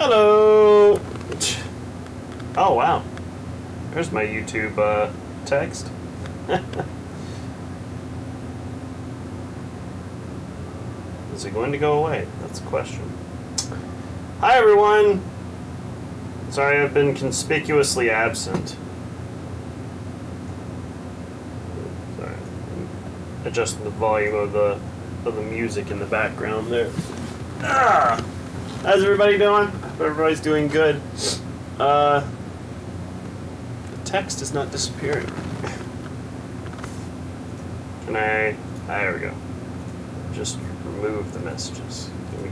Hello! Oh, wow. There's my YouTube text. Is it going to go away? That's the question. Hi, everyone! Sorry I've been conspicuously absent. Sorry. I'm adjusting the volume of the music in the background there. Ah! How's everybody doing? Hope everybody's doing good. The text is not disappearing. Can I? There we go. Just remove the messages. Can we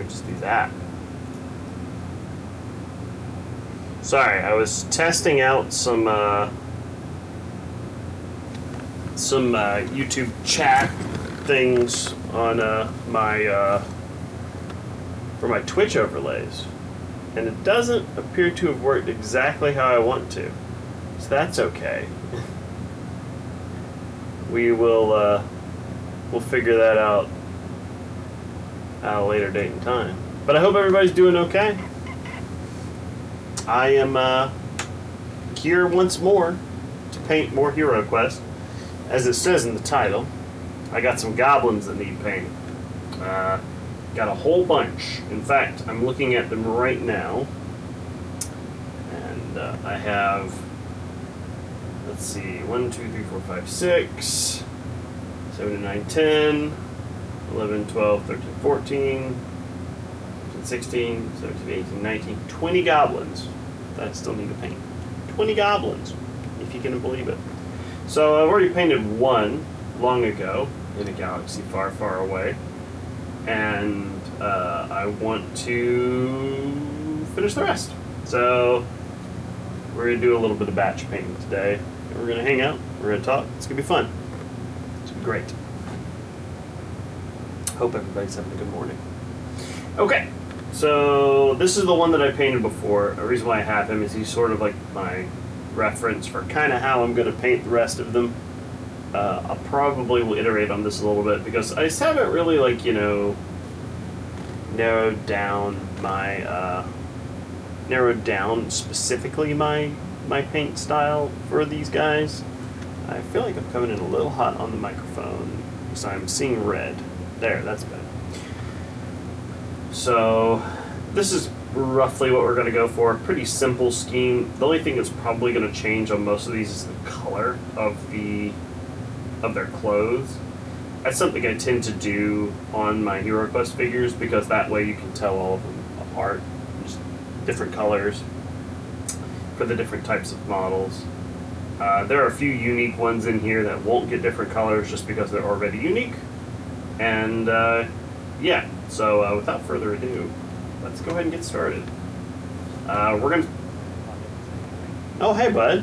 just do that? Sorry, I was testing out some YouTube chat things on for my Twitch overlays, and it doesn't appear to have worked exactly how I want to. So that's okay. We'll figure that out at a later date and time. But I hope everybody's doing okay. I am here once more to paint more HeroQuest. As it says in the title, I got some goblins that need painting. Got a whole bunch. In fact, I'm looking at them right now. And I have, let's see, 1, 2, 3, 4, 5, 6, 7, 9, 10, 11, 12, 13, 14, 15, 16, 17, 18, 19, 20 goblins that I still need to paint. 20 goblins, if you can believe it. So I've already painted one long ago in a galaxy far, far away. And I want to finish the rest. So we're going to do a little bit of batch painting today. And we're going to hang out. We're going to talk. It's going to be fun. It's going to be great. Hope everybody's having a good morning. Okay. So this is the one that I painted before. The reason why I have him is he's sort of like my reference for kind of how I'm going to paint the rest of them. I probably will iterate on this a little bit because I just haven't really, like, you know, narrowed down specifically my paint style for these guys. I feel like I'm coming in a little hot on the microphone because I'm seeing red. There, that's better. So this is roughly what we're going to go for. Pretty simple scheme. The only thing that's probably going to change on most of these is the color of their clothes. That's something I tend to do on my HeroQuest figures because that way you can tell all of them apart. Just different colors for the different types of models. There are a few unique ones in here that won't get different colors just because they're already unique. And yeah, so without further ado, let's go ahead and get started. We're gonna... Oh, hey, bud.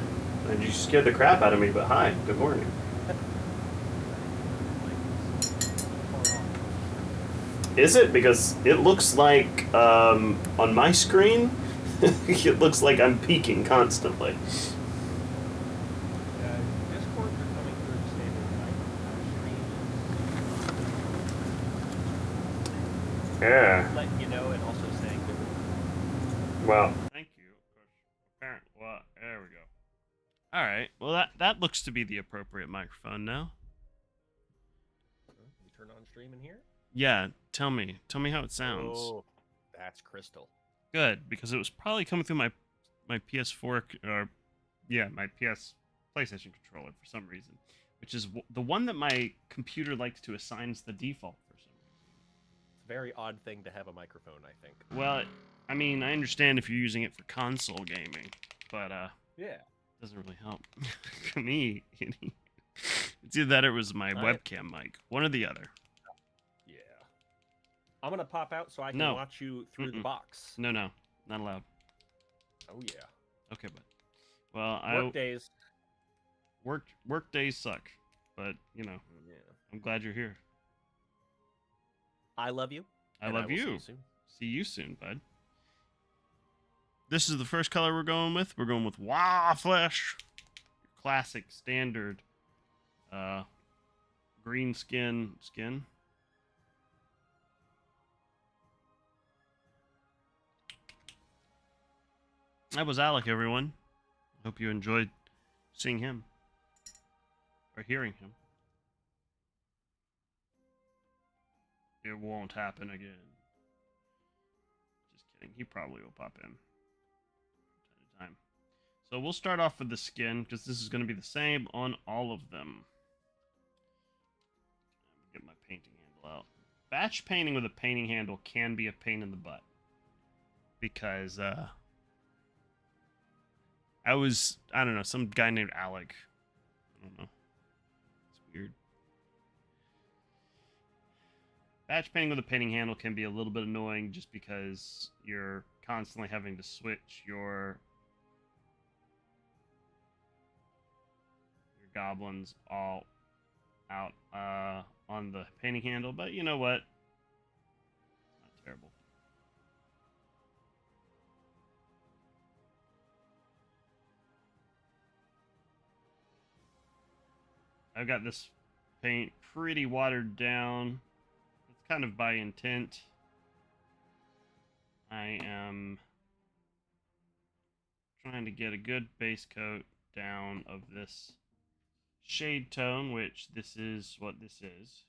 You scared the crap out of me, but hi, good morning. Is it? Because it looks like, on my screen, it looks like I'm peaking constantly. Discord are coming through the standard stream. Yeah. Letting you know and also saying good. Well, thank you. Apparently, well, there we go. All right. Well, that looks to be the appropriate microphone now. You turn on stream in here? Yeah. Tell me how it sounds. Oh, that's crystal. Good, because it was probably coming through my PS4 or my PlayStation controller for some reason, which is the one that my computer likes to assign as the default for some reason. It's a very odd thing to have a microphone, I think. Well, I mean, I understand if you're using it for console gaming, but yeah, it doesn't really help for me. It's either that or it was my webcam mic, one or the other. I'm going to pop out so I can watch you through the box. No, not allowed. Oh, yeah. Okay, bud. Well, Work days suck, but, you know, I'm glad you're here. I love you. I love you. See you soon, bud. This is the first color we're going with. We're going with Wow Flesh. Classic, standard, green skin. That was Alec, everyone. Hope you enjoyed seeing him. Or hearing him. It won't happen again. Just kidding. He probably will pop in from time to time. So we'll start off with the skin, because this is going to be the same on all of them. Get my painting handle out. Batch painting with a painting handle can be a pain in the butt. Because, I don't know, some guy named Alec. I don't know. It's weird. Batch painting with a painting handle can be a little bit annoying just because you're constantly having to switch your goblins all out on the painting handle, but you know what? It's not terrible. I've got this paint pretty watered down. It's kind of by intent. I am trying to get a good base coat down of this shade tone, which this is what this is.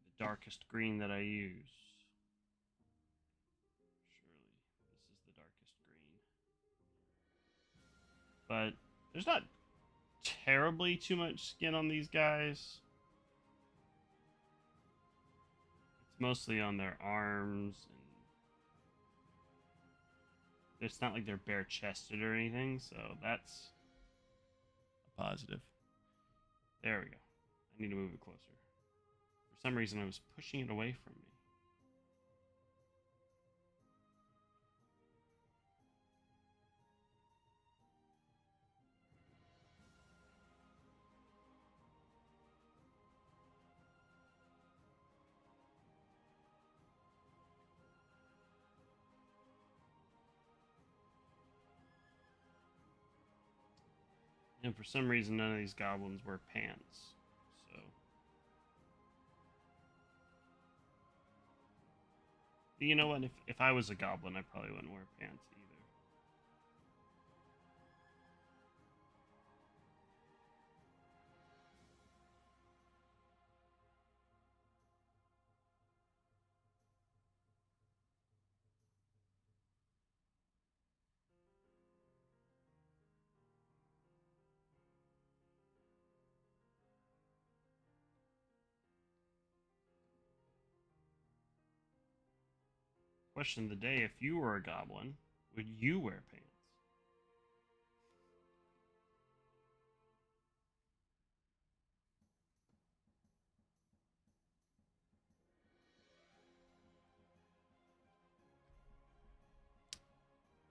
The darkest green that I use. Surely this is the darkest green. But there's not terribly too much skin on these guys. It's mostly on their arms, and it's not like they're bare chested or anything, so that's a positive. There we go. I need to move it closer. For some reason I was pushing it away from me. And for some reason, none of these goblins wear pants. So, you know what? If I was a goblin, I probably wouldn't wear pants either. Question of the day: if you were a goblin, would you wear pants?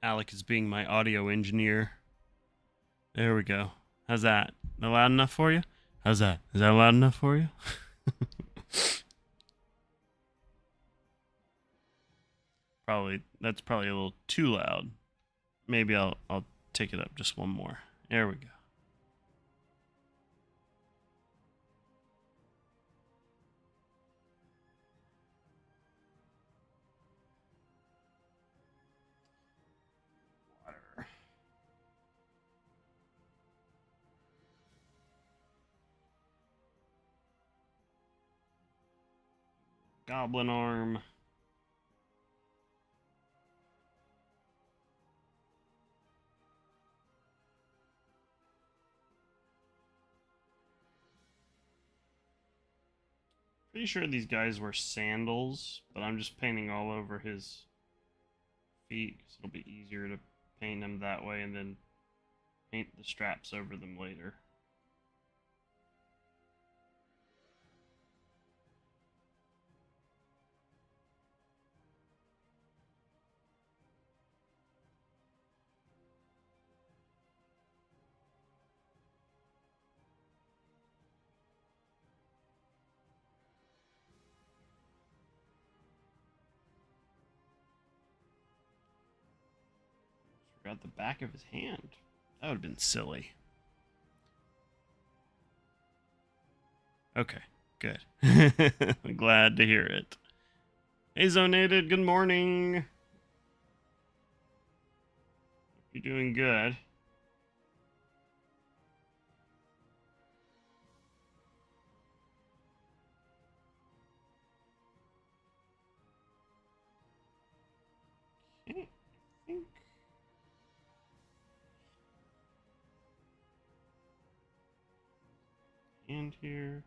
Alec is being my audio engineer. There we go. How's that? That loud enough for you? How's that? Is that loud enough for you? That's probably a little too loud. Maybe I'll take it up just one more. There we go. Water. Goblin arm. Pretty sure these guys wear sandals, but I'm just painting all over his feet because it'll be easier to paint them that way and then paint the straps over them later. Forgot the back of his hand. That would have been silly. Okay, good. I'm glad to hear it. Hey, Zonated, good morning. You're doing good. Okay, I think. And here.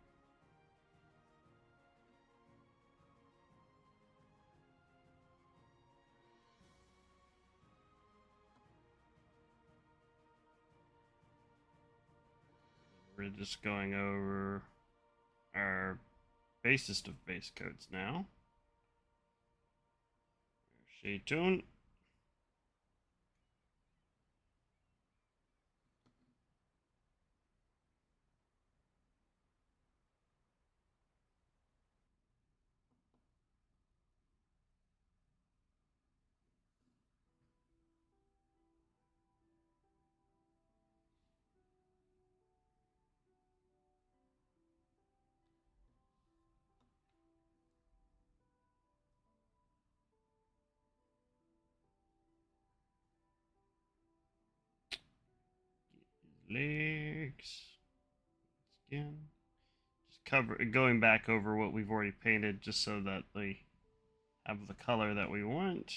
We're just going over our basest of base codes now. Stay tuned. Legs. Again. Just going back over what we've already painted just so that they have the color that we want.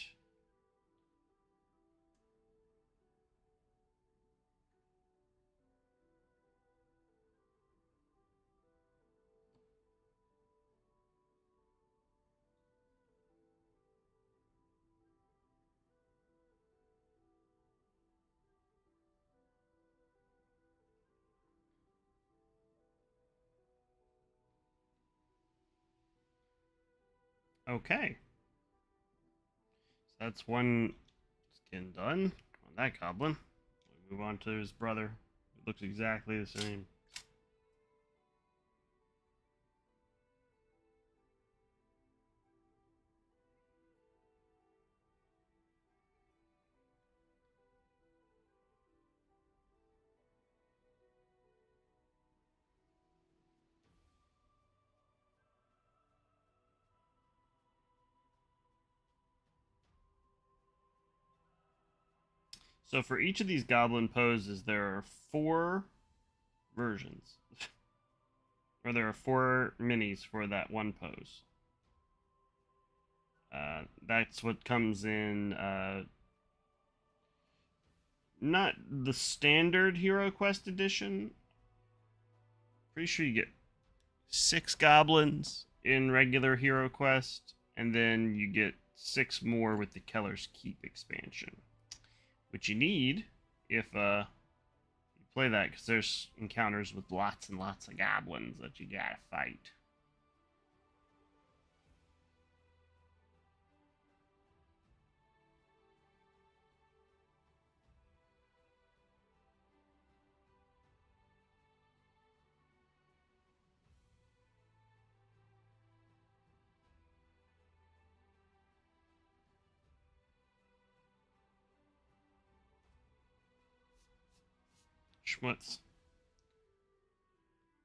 Okay. So that's one skin done on that goblin. We move on to his brother. It looks exactly the same. So for each of these goblin poses, there are 4 versions. Or there are 4 minis for that one pose. That's what comes in, not the standard HeroQuest edition. Pretty sure you get 6 goblins in regular HeroQuest, and then you get 6 more with the Keller's Keep expansion. Which you need if you play that, because there's encounters with lots and lots of goblins that you gotta fight. Schmutz.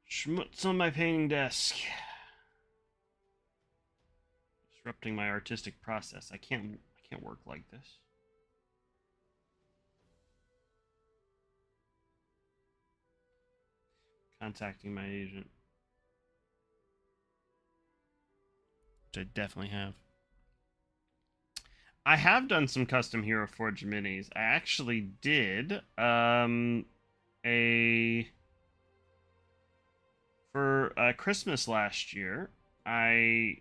Schmutz on my painting desk. Disrupting my artistic process. I can't work like this. Contacting my agent. Which I definitely have. I have done some custom Hero Forge minis. I actually did for Christmas last year. I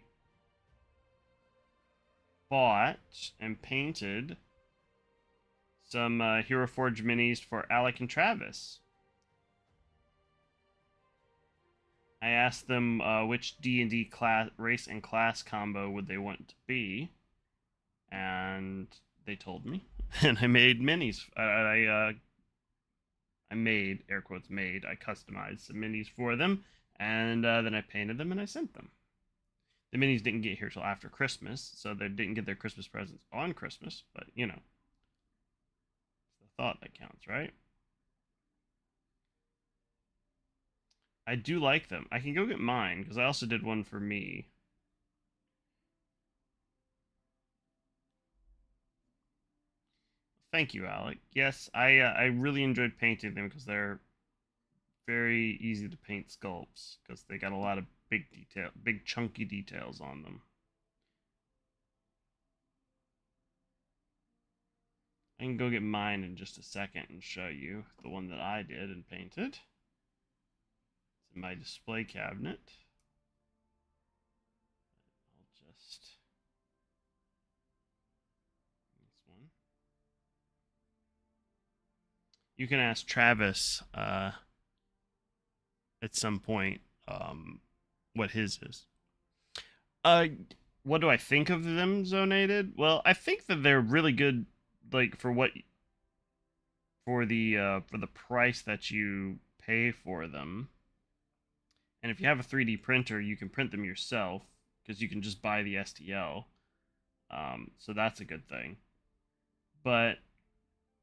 bought and painted some Hero Forge minis for Alec and Travis. I asked them which D&D class, race and class combo would they want to be, and they told me, and I made minis. I made, air quotes made, I customized some minis for them, and then I painted them and I sent them. The minis didn't get here till after Christmas, so they didn't get their Christmas presents on Christmas, but, you know, it's the thought that counts, right? I do like them. I can go get mine, because I also did one for me. Thank you, Alec. Yes, I really enjoyed painting them because they're very easy to paint sculpts because they got a lot of big chunky details on them. I can go get mine in just a second and show you the one that I did and painted. It's in my display cabinet. I'll just this one. You can ask Travis at some point what his is. What do I think of them, Zonated? Well, I think that they're really good, like for the price that you pay for them. And if you have a 3D printer, you can print them yourself because you can just buy the STL. So that's a good thing. But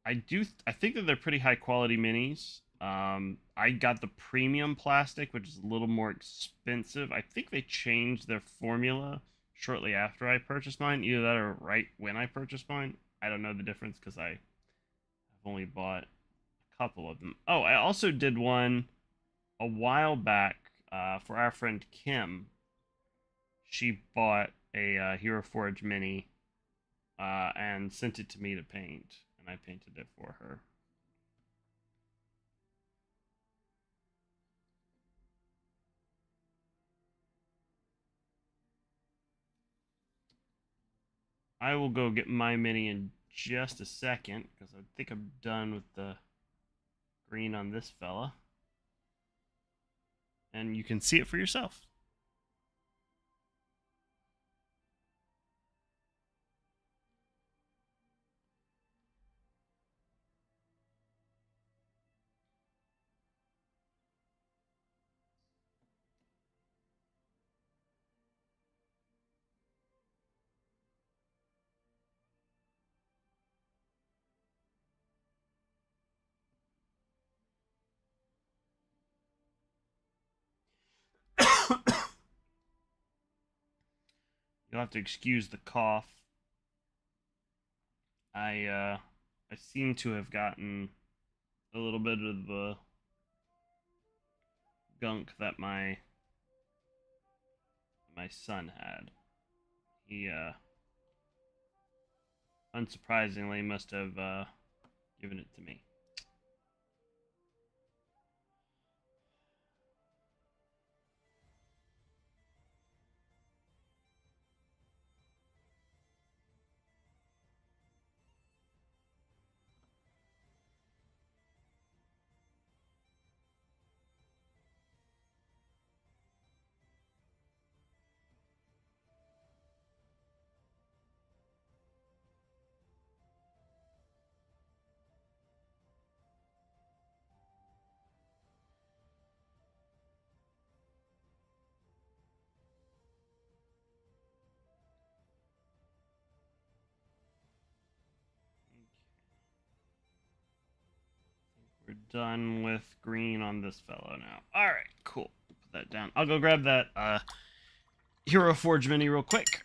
I think that they're pretty high quality minis. I got the premium plastic, which is a little more expensive. I think they changed their formula shortly after I purchased mine. Either that or right when I purchased mine. I don't know the difference because I've only bought a couple of them. Oh, I also did one a while back for our friend Kim. She bought a Hero Forge mini and sent it to me to paint, and I painted it for her. I will go get my mini in just a second because I think I'm done with the green on this fella. And you can see it for yourself. You'll have to excuse the cough. I seem to have gotten a little bit of the gunk that my son had. He unsurprisingly must have given it to me. We're done with green on this fellow now. Alright, cool. Put that down. I'll go grab that Hero Forge mini real quick.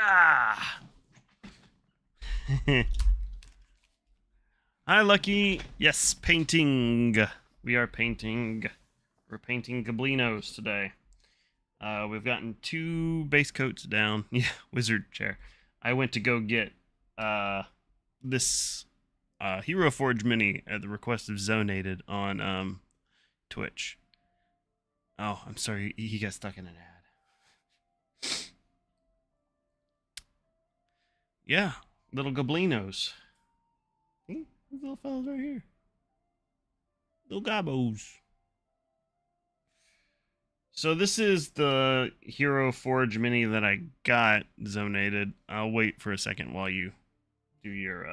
Ah! Hi, Lucky. Yes, painting. We are painting. We're painting Goblinos today. We've gotten 2 base coats down. Yeah, wizard chair. I went to go get this Hero Forge mini at the request of Zonated on Twitch. Oh, I'm sorry. He got stuck in an ad. Yeah, little Goblinos. These little fellas right here. Little gobos. So this is the Hero Forge mini that I got Zonated. I'll wait for a second while you do your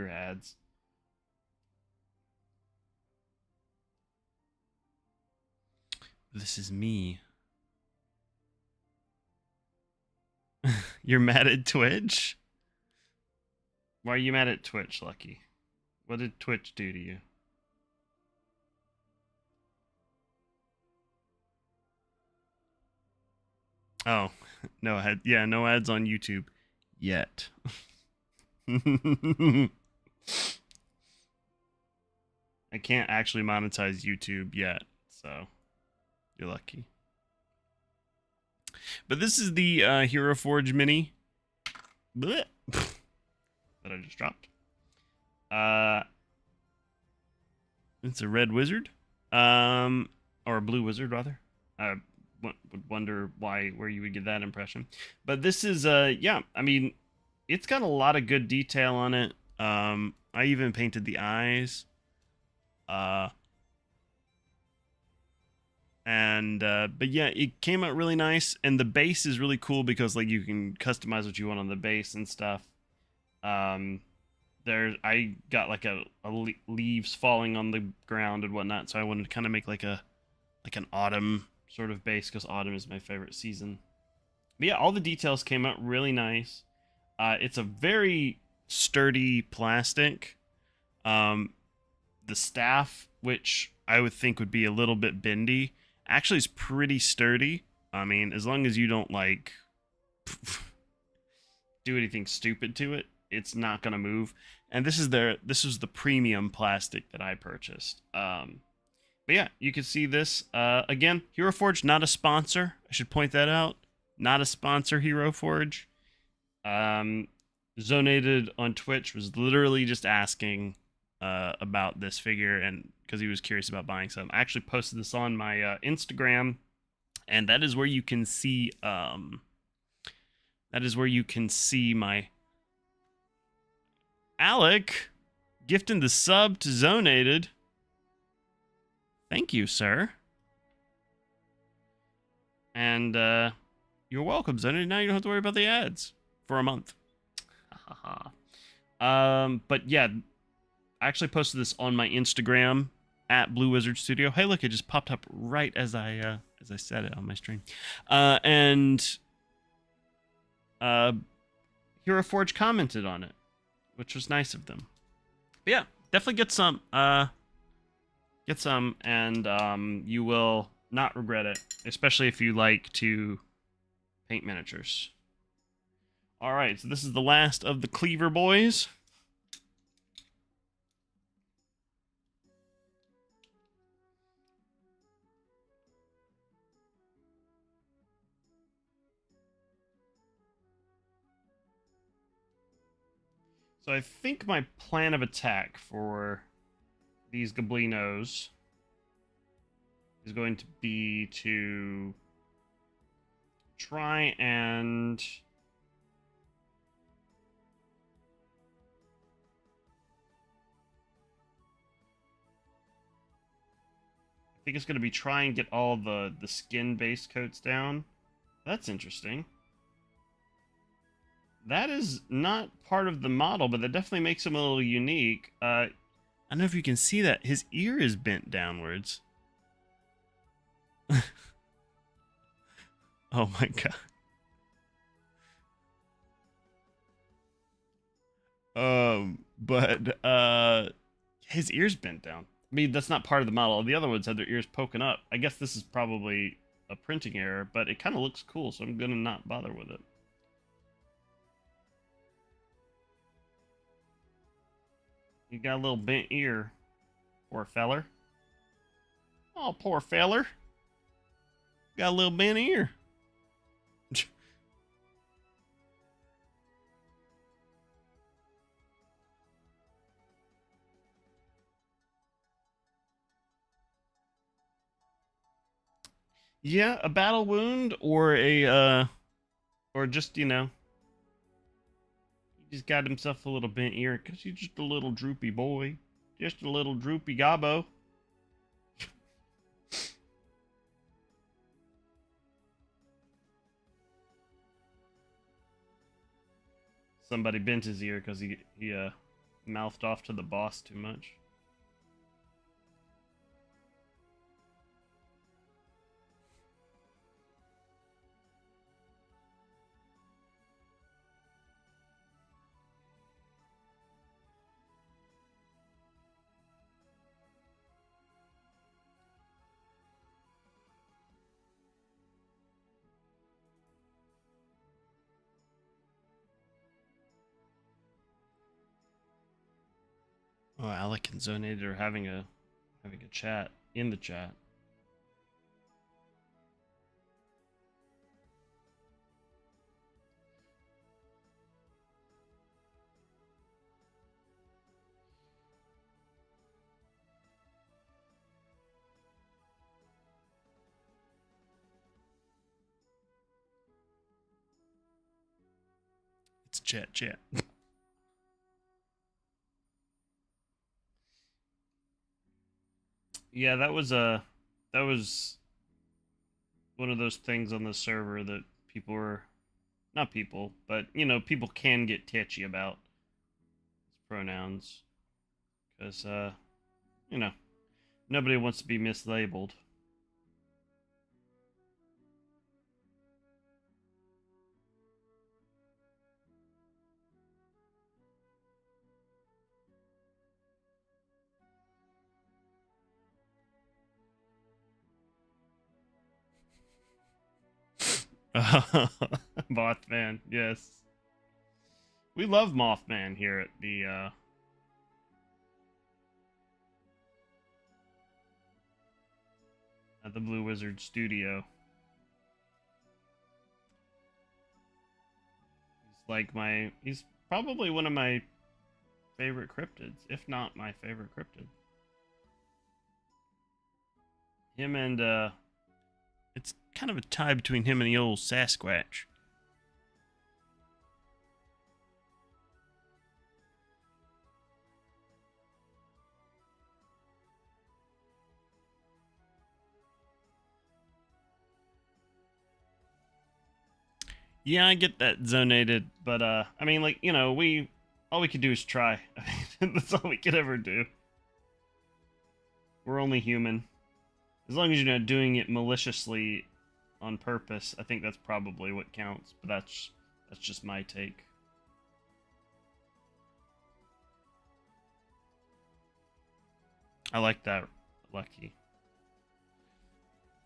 ads. This is me. You're mad at Twitch? Why are you mad at Twitch, Lucky? What did Twitch do to you? Oh, no ad. Yeah, no ads on YouTube yet. I can't actually monetize YouTube yet, so you're lucky. But this is the Hero Forge mini that I just dropped. It's a red wizard, or a blue wizard rather. Would wonder where you would get that impression. But this is yeah, I mean, it's got a lot of good detail on it. I even painted the eyes. But yeah, it came out really nice, and the base is really cool because like you can customize what you want on the base and stuff. I got like leaves falling on the ground and whatnot, so I wanted to kind of make like an autumn sort of base because autumn is my favorite season. But yeah, all the details came out really nice. It's a very sturdy plastic. The staff, which I would think would be a little bit bendy, actually is pretty sturdy. I mean, as long as you don't like do anything stupid to it, it's not gonna move. And this is the premium plastic that I purchased. But yeah, you can see this. Again, Hero Forge, not a sponsor. I should point that out. Not a sponsor, Hero Forge. Zonated on Twitch was literally just asking about this figure, and because he was curious about buying some. I actually posted this on my Instagram, and that is where you can see my Alec gifting the sub to Zonated. Thank you, sir. And you're welcome, Zonated. Now you don't have to worry about the ads for a month. But yeah, I actually posted this on my Instagram at Blue Wizard Studio. Hey, look, it just popped up right as I said it on my stream. And Hero Forge commented on it, which was nice of them. But yeah, definitely get some. And you will not regret it, especially if you like to paint miniatures. All right, so this is the last of the Cleaver boys. So I think my plan of attack for these Goblinos is going to be to try and I think it's going to be try and get all the skin base coats down. That's interesting. That is not part of the model, but that definitely makes him a little unique. I don't know if you can see that. His ear is bent downwards. Oh my god. But his ear's bent down. I mean, that's not part of the model. The other ones had their ears poking up. I guess this is probably a printing error, but it kind of looks cool, so I'm gonna not bother with it. You got a little bent ear. Poor feller. Oh, poor feller. Got a little bent ear. Yeah, a battle wound or or just, you know, he just got himself a little bent ear because he's just a little droopy boy. Just a little droopy gobbo. Somebody bent his ear because he mouthed off to the boss too much. Oh, Alec and Zonated are having a chat in the chat. It's chat. Yeah, that was one of those things on the server that people were, not people, but you know, people can get titchy about pronouns because you know, nobody wants to be mislabeled. Mothman, yes. We love Mothman here at the Blue Wizard studio. He's probably one of my favorite cryptids, if not my favorite cryptid. Him and it's kind of a tie between him and the old Sasquatch. Yeah, I get that zonated, but I mean, like, you know, all we could do is try. I mean, that's all we could ever do. We're only human. As long as you're not doing it maliciously on purpose, I think that's probably what counts, but that's just my take. I like that, Lucky.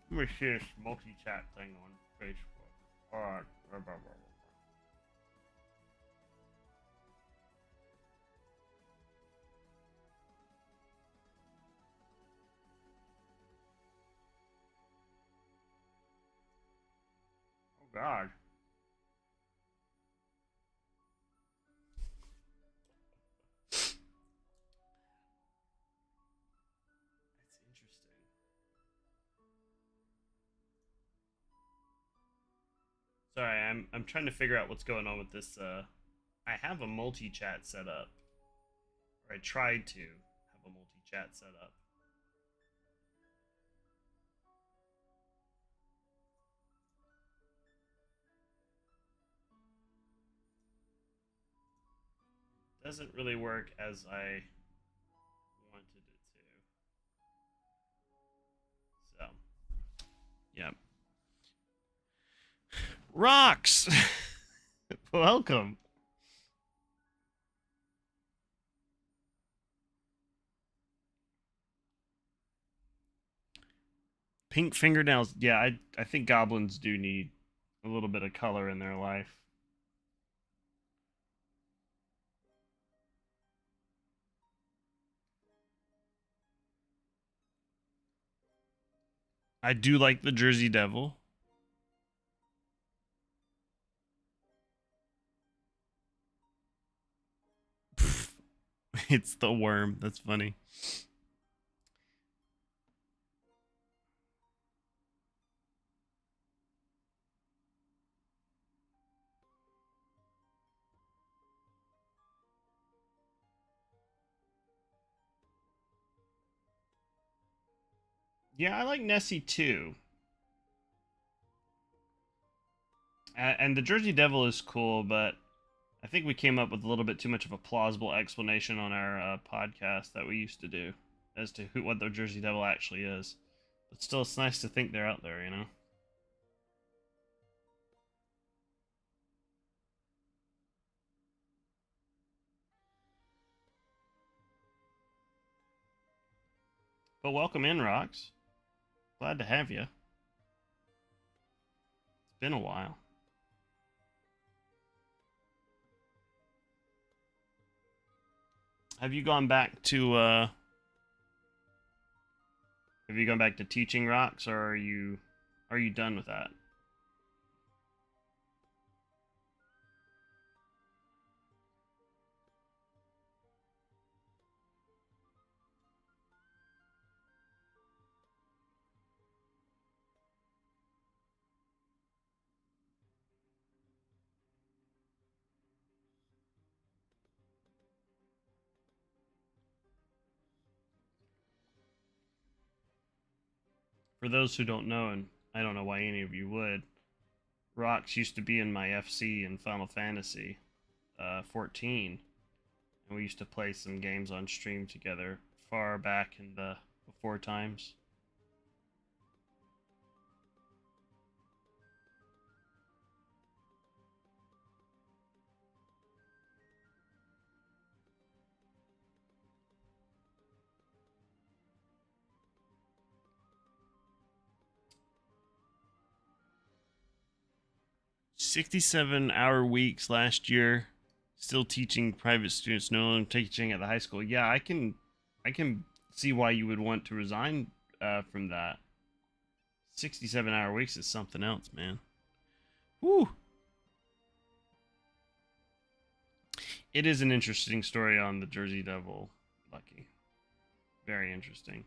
Let me see this multi-chat thing on Facebook. Alright. Oh God. That's interesting. Sorry, I'm trying to figure out what's going on with this. I have a multi-chat set up, or I tried to have a multi-chat set up. Doesn't really work as I wanted it to. So, yeah. Rocks! Welcome. Pink fingernails. Yeah, I think goblins do need a little bit of color in their life. I do like the Jersey Devil. It's the worm. That's funny. Yeah, I like Nessie too. And the Jersey Devil is cool, but I think we came up with a little bit too much of a plausible explanation on our podcast that we used to do as to what the Jersey Devil actually is. But still, it's nice to think they're out there, you know? But welcome in, Rocks. Glad to have you. It's been a while. Have you gone back to teaching rocks, or are you done with that? For those who don't know, and I don't know why any of you would, rocks used to be in my FC in Final Fantasy 14, and we used to play some games on stream together far back in the before times. $67-hour weeks last year. Still teaching private students. No, I'm teaching at the high school. Yeah, I can see why you would want to resign from that. 67-hour weeks is something else, man. Whew. It is an interesting story on the Jersey Devil, Lucky. Very interesting.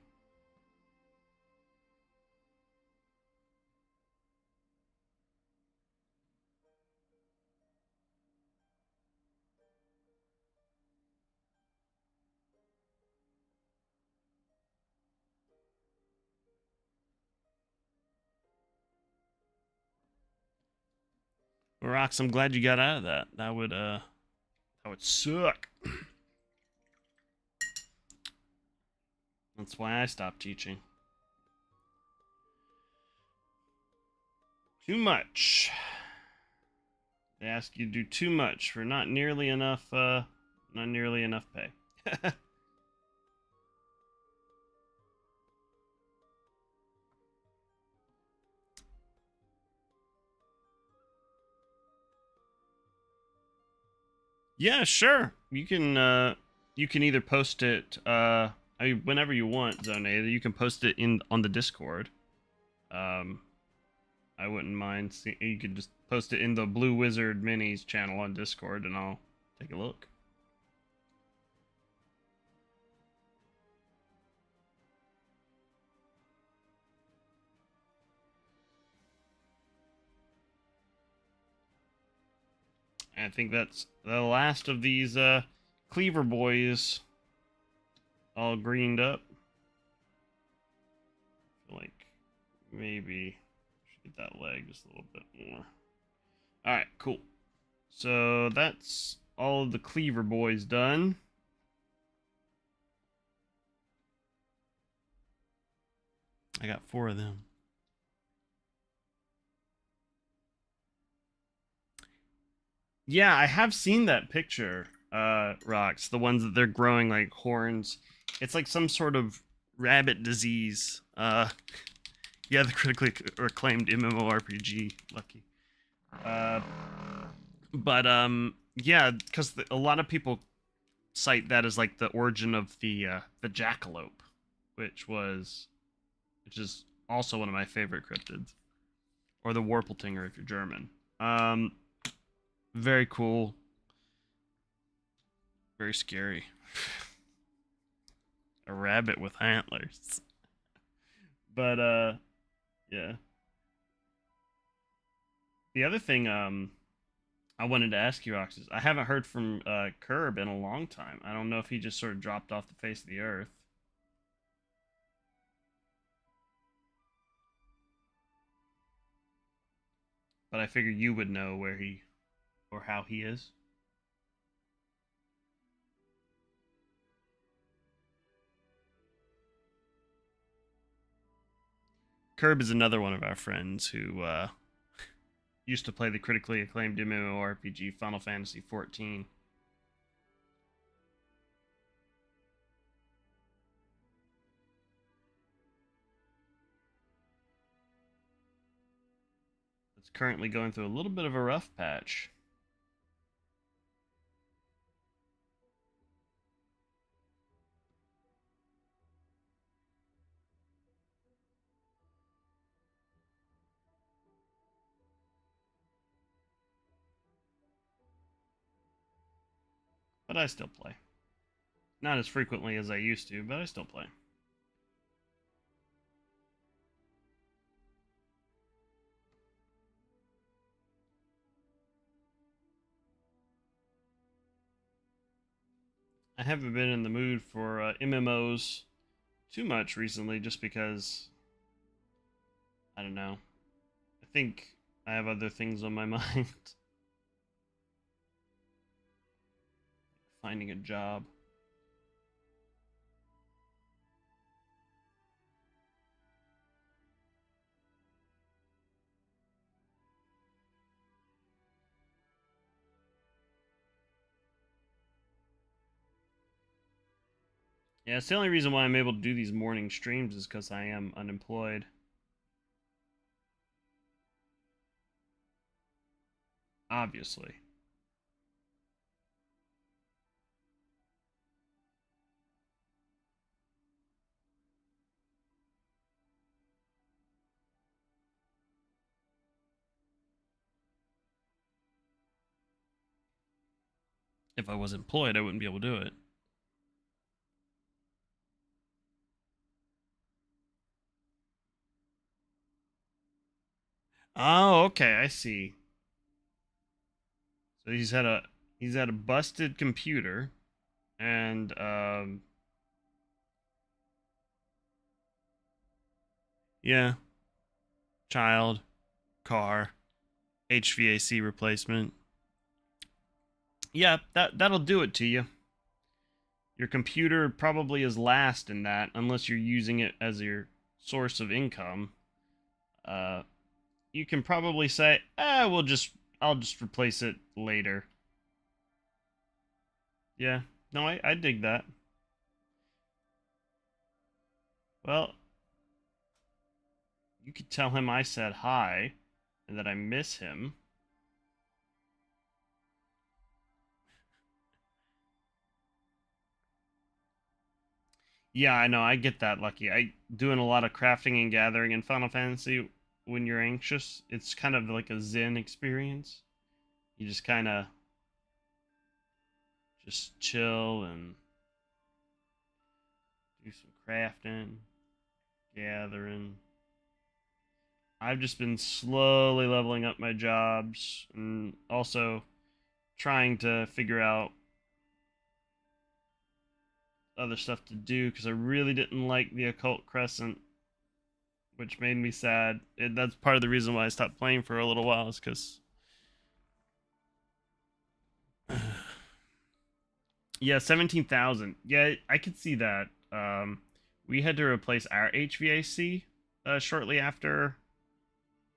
Well, Rox, I'm glad you got out of that. That would suck. That's why I stopped teaching. Too much. They ask you to do too much for not nearly enough pay. Yeah, sure. You can either post it I mean, whenever you want, Zone. You can post it on the Discord. I wouldn't mind you could just post it in the Blue Wizard Minis channel on Discord, and I'll take a look. I think that's the last of these Cleaver boys all greened up. I feel like maybe I should get that leg just a little bit more. Alright, cool. So that's all of the Cleaver boys done. I got 4 of them. Yeah, I have seen that picture, Rocks. The ones that they're growing like horns. It's like some sort of rabbit disease. Yeah, the critically acclaimed MMORPG, Lucky. Yeah, because a lot of people cite that as like the origin of the jackalope, which is also one of my favorite cryptids, or the Warpletinger if you're German. Very cool. Very scary. A rabbit with antlers. But yeah. The other thing I wanted to ask you, Ox, is I haven't heard from Curb in a long time. I don't know if he just sort of dropped off the face of the earth. But I figure you would know where he or how he is. Curb is another one of our friends who used to play the critically acclaimed MMORPG Final Fantasy XIV. It's currently going through a little bit of a rough patch. but I still play. Not as frequently as I used to, but I still play. I haven't been in the mood for MMOs too much recently just because, I don't know. I think I have other things on my mind. Finding a job. Yeah, it's the only reason why I'm able to do these morning streams is because I am unemployed. Obviously. If I was employed, I wouldn't be able to do it. Oh, okay, I see. So he's had a busted computer and yeah, child, car, HVAC replacement. Yeah, that'll do it to you. Your computer probably is last in that unless you're using it as your source of income. You can probably say, I'll just replace it later. Yeah, no, I dig that. Well, you could tell him I said hi and that I miss him. Yeah, I know, I get that, Lucky. I doing a lot of crafting and gathering in Final Fantasy when you're anxious. It's kind of like a zen experience. You just kind of just chill and do some crafting, gathering. I've just been slowly leveling up my jobs and also trying to figure out other stuff to do because I really didn't like the Occult Crescent, which made me sad. That's part of the reason why I stopped playing for a little while, is because yeah, 17,000. Yeah, I could see that. We had to replace our HVAC shortly after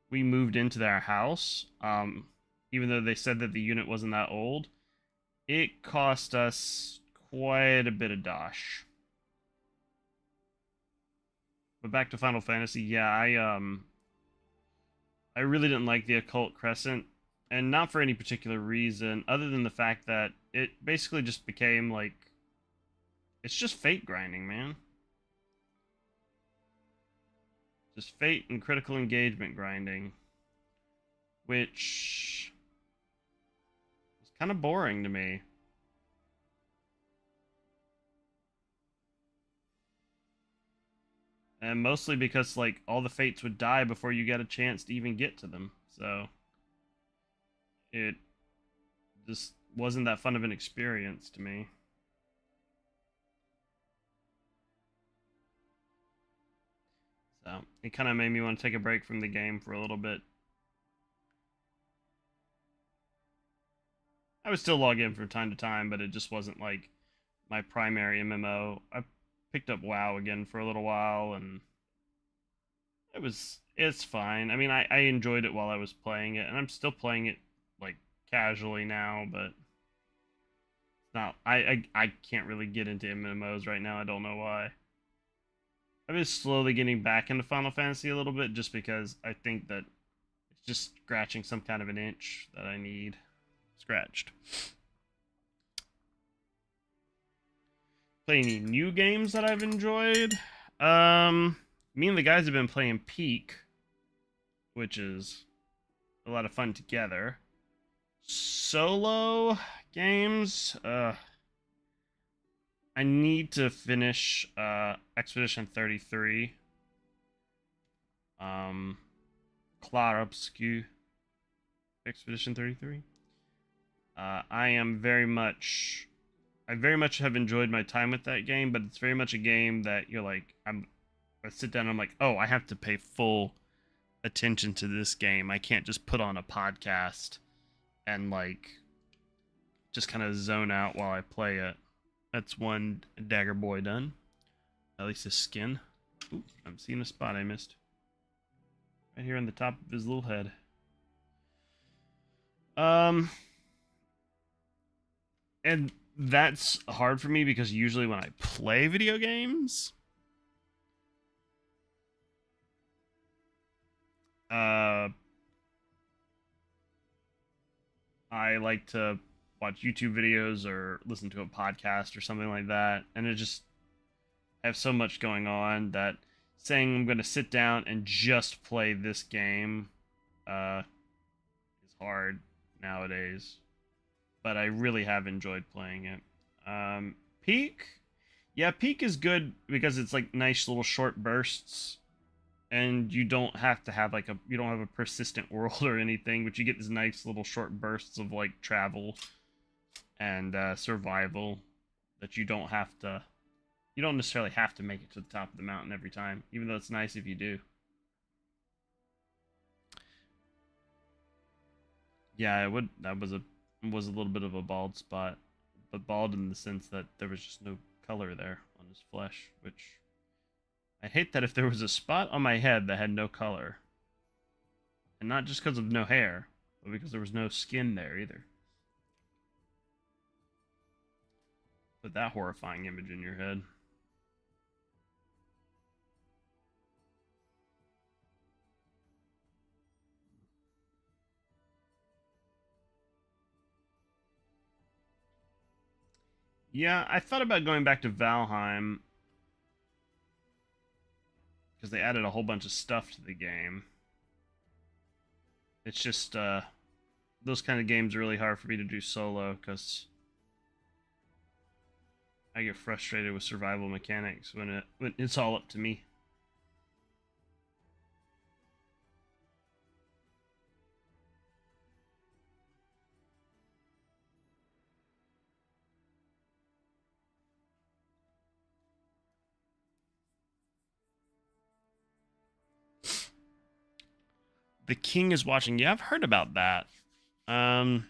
we moved into our house. Even though they said that the unit wasn't that old, it cost us quite a bit of dosh. But back to Final Fantasy, yeah, I really didn't like the Occult Crescent, and not for any particular reason other than the fact that it basically just became like it's just fate grinding, man. Just fate and critical engagement grinding, which is kind of boring to me. And mostly because like all the fates would die before you get a chance to even get to them. So it just wasn't that fun of an experience to me. So it kind of made me want to take a break from the game for a little bit. I would still log in from time to time, but it just wasn't like my primary MMO. I picked up WoW again for a little while, and it's fine. I mean, I enjoyed it while I was playing it, and I'm still playing it like casually now, but it's not. I can't really get into MMOs right now. I don't know why. I've been slowly getting back into Final Fantasy a little bit just because I think that it's just scratching some kind of an itch that I need scratched. Play any new games that I've enjoyed? Me and the guys have been playing Peak, which is a lot of fun together. Solo games, I need to finish Expedition 33. Clarobscue Expedition 33. I very much have enjoyed my time with that game, but it's very much a game that you're like, I sit down and I'm like, oh, I have to pay full attention to this game. I can't just put on a podcast and like just kind of zone out while I play it. That's one Dagger Boy done. At least his skin. Ooh, I'm seeing a spot I missed. Right here on the top of his little head. And that's hard for me because usually when I play video games, I like to watch YouTube videos or listen to a podcast or something like that, and it just I have so much going on that saying I'm going to sit down and just play this game is hard nowadays. But I really have enjoyed playing it. Peak, yeah, Peak is good because it's like nice little short bursts, and you don't have to have like you don't have a persistent world or anything, but you get these nice little short bursts of like travel and survival that you don't necessarily have to make it to the top of the mountain every time, even though it's nice if you do. Yeah, that was a little bit of a bald spot, but bald in the sense that there was just no color there on his flesh, which I hate that if there was a spot on my head that had no color, and not just because of no hair, but because there was no skin there either. Put that horrifying image in your head. Yeah, I thought about going back to Valheim because they added a whole bunch of stuff to the game. It's just those kind of games are really hard for me to do solo because I get frustrated with survival mechanics when it's all up to me. The King is watching. Yeah, I've heard about that. Um,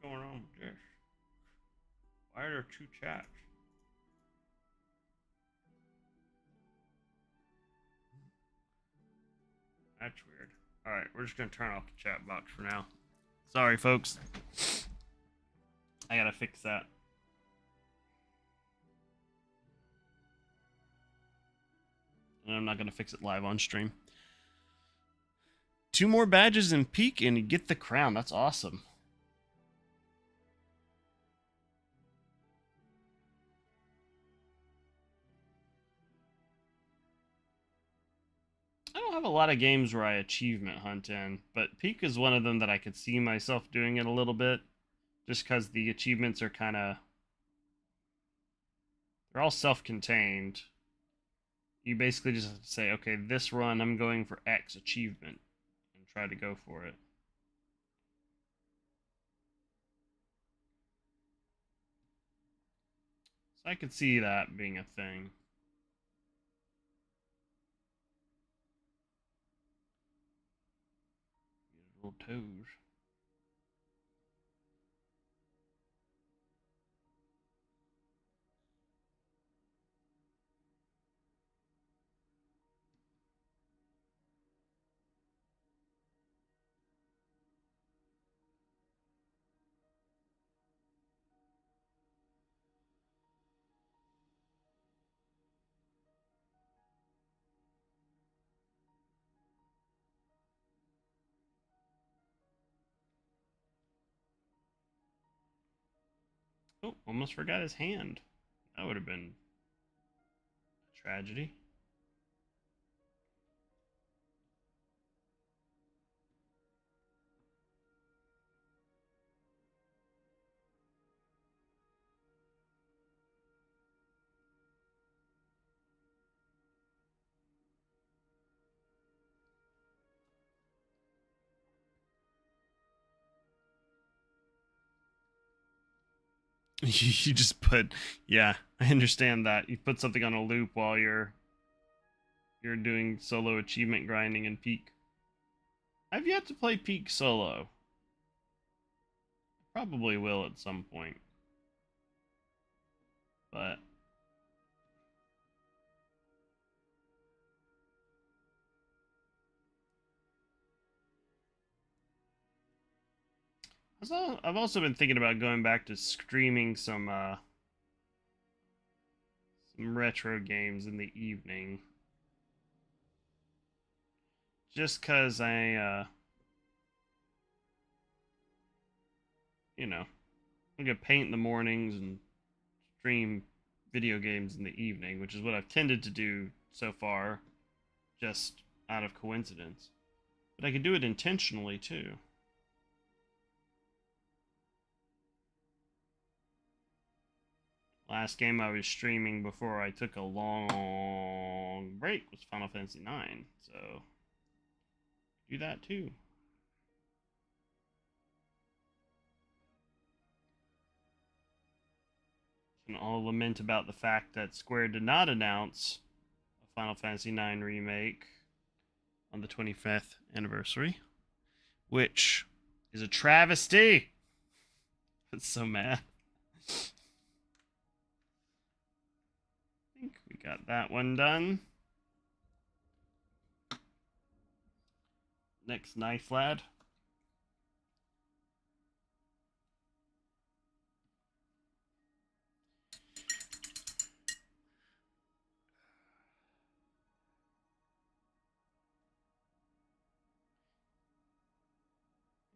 What's going on with this? Why are there two chats? That's weird. Alright, we're just gonna turn off the chat box for now. Sorry, folks. I gotta fix that. And I'm not gonna fix it live on stream. 2 more badges in Peak and you get the crown. That's awesome. I don't have a lot of games where I achievement hunt in, but Peak is one of them that I could see myself doing it a little bit. Just because the achievements are kind of... They're all self-contained. You basically just have to say, okay, this run I'm going for X achievement. And try to go for it. So I could see that being a thing. Little toes. Oh, almost forgot his hand. That would have been tragedy. You just put, yeah, I understand that. You put something on a loop while you're doing solo achievement grinding in Peak. I've yet to play Peak solo. Probably will at some point. But I've also been thinking about going back to streaming some retro games in the evening. Just cause I you know, I'm gonna paint in the mornings and stream video games in the evening, which is what I've tended to do so far, just out of coincidence. But I could do it intentionally too. Last game I was streaming before I took a long break was Final Fantasy IX, so do that too. Can all lament about the fact that Square did not announce a Final Fantasy IX remake on the 25th anniversary, which is a travesty. That's so mad. I think we got that one done. Next knife lad.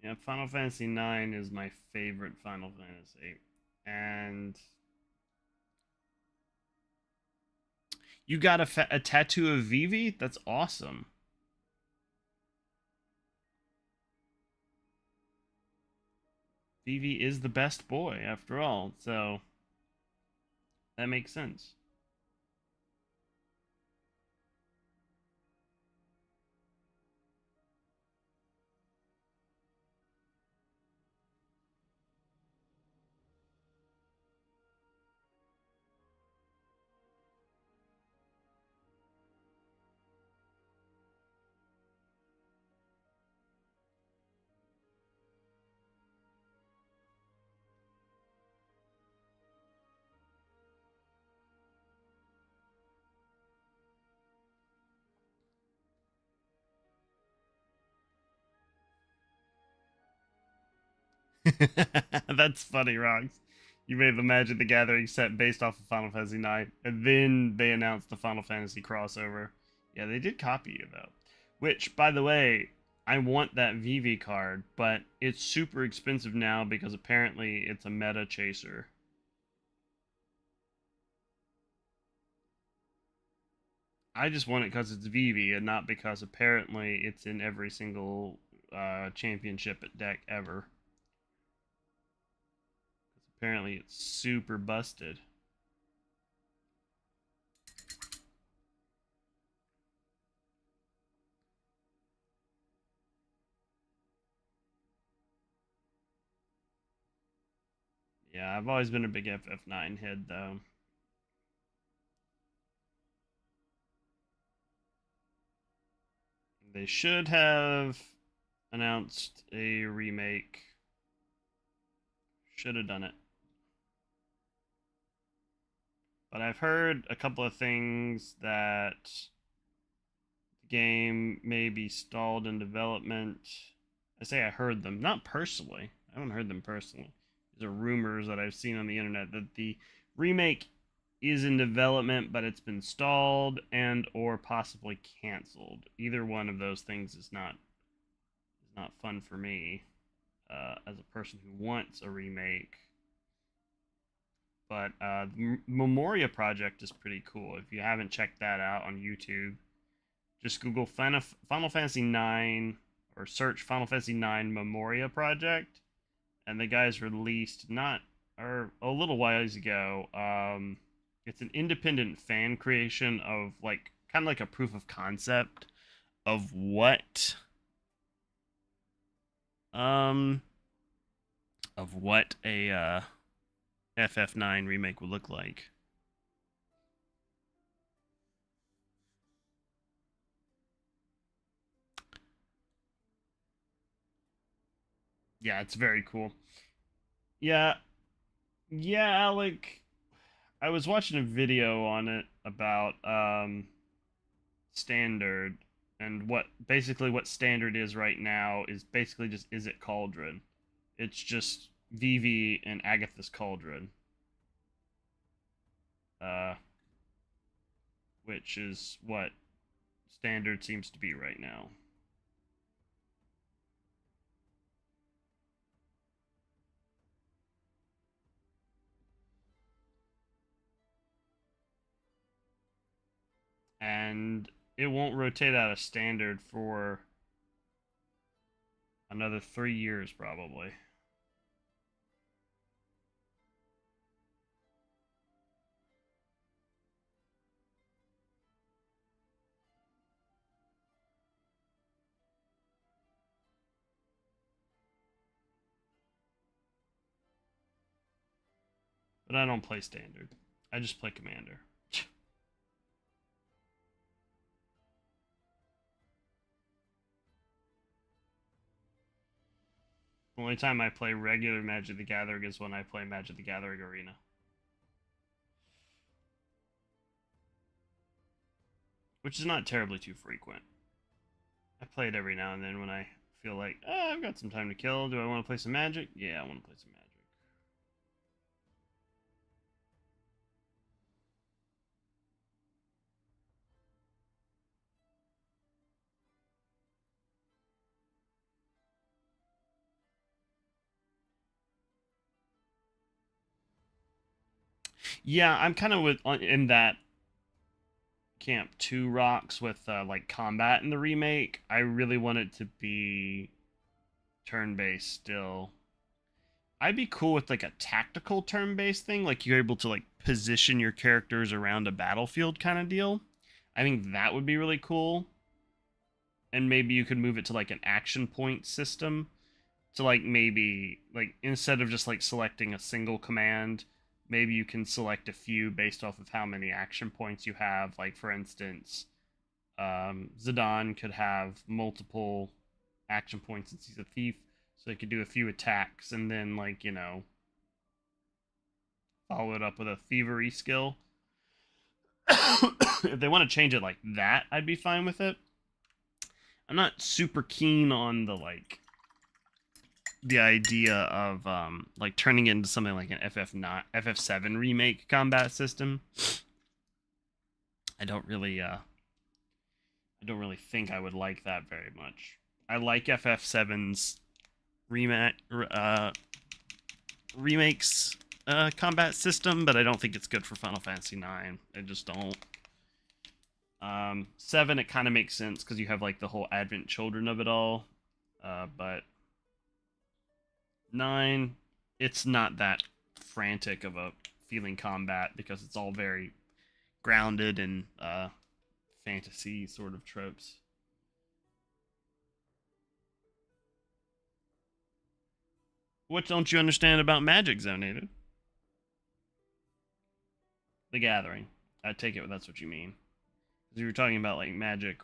Yeah, Final Fantasy IX is my favorite Final Fantasy. And you got a tattoo of Vivi? That's awesome. Vivi is the best boy, after all, so that makes sense. That's funny, Rox. You made the Magic the Gathering set based off of Final Fantasy IX, and then they announced the Final Fantasy crossover. Yeah, they did copy you, though. Which, by the way, I want that Vivi card, but it's super expensive now because apparently it's a meta chaser. I just want it because it's Vivi, and not because apparently it's in every single championship deck ever. Apparently it's super busted. Yeah, I've always been a big FF9 head, though. They should have announced a remake. Should have done it. But I've heard a couple of things that the game may be stalled in development. I say I heard them, not personally. I haven't heard them personally. These are rumors that I've seen on the internet that the remake is in development, but it's been stalled and or possibly canceled. Either one of those things is not fun for me as a person who wants a remake. But the Memoria project is pretty cool. If you haven't checked that out on YouTube, just Google Final Fantasy 9 or search Final Fantasy 9 Memoria project, and the guys released not or a little while ago. It's an independent fan creation of like kind of like a proof of concept of um what a FF9 remake would look like. Yeah, it's very cool. Yeah, yeah, Alec. I was watching a video on it about standard, and what standard is right now is basically just Is It Cauldron. It's just Vivi and Agatha's Cauldron. Uh which is what standard seems to be right now. And it won't rotate out of standard for another 3 years probably. But I don't play standard. I just play commander. The only time I play regular Magic the Gathering is when I play Magic the Gathering Arena. Which is not terribly too frequent. I play it every now and then when I feel like, oh, I've got some time to kill. Do I want to play some Magic? Yeah, I want to play some Magic. Yeah, I'm kind of in that camp. Two rocks with like combat in the remake. I really want it to be turn-based still. I'd be cool with like a tactical turn-based thing, like you're able to like position your characters around a battlefield kind of deal. I think that would be really cool. And maybe you could move it to like an action point system. To like maybe like instead of just like selecting a single command, maybe you can select a few based off of how many action points you have. Like for instance, Zidane could have multiple action points since he's a thief, so he could do a few attacks and then like follow it up with a thievery skill. If they want to change it like that, I'd be fine with it. I'm not super keen on the idea of like turning it into something like an FF7 remake combat system. I don't really think I would like that very much. I like FF7's remakes combat system, but I don't think it's good for Final Fantasy 9. I just don't. 7, it kind of makes sense because you have like the whole Advent Children of it all, but 9, it's not that frantic of a feeling combat because it's all very grounded in fantasy sort of tropes. What don't you understand about Magic, Zonated? The Gathering. I take it that's what you mean. Because you were talking about like magic,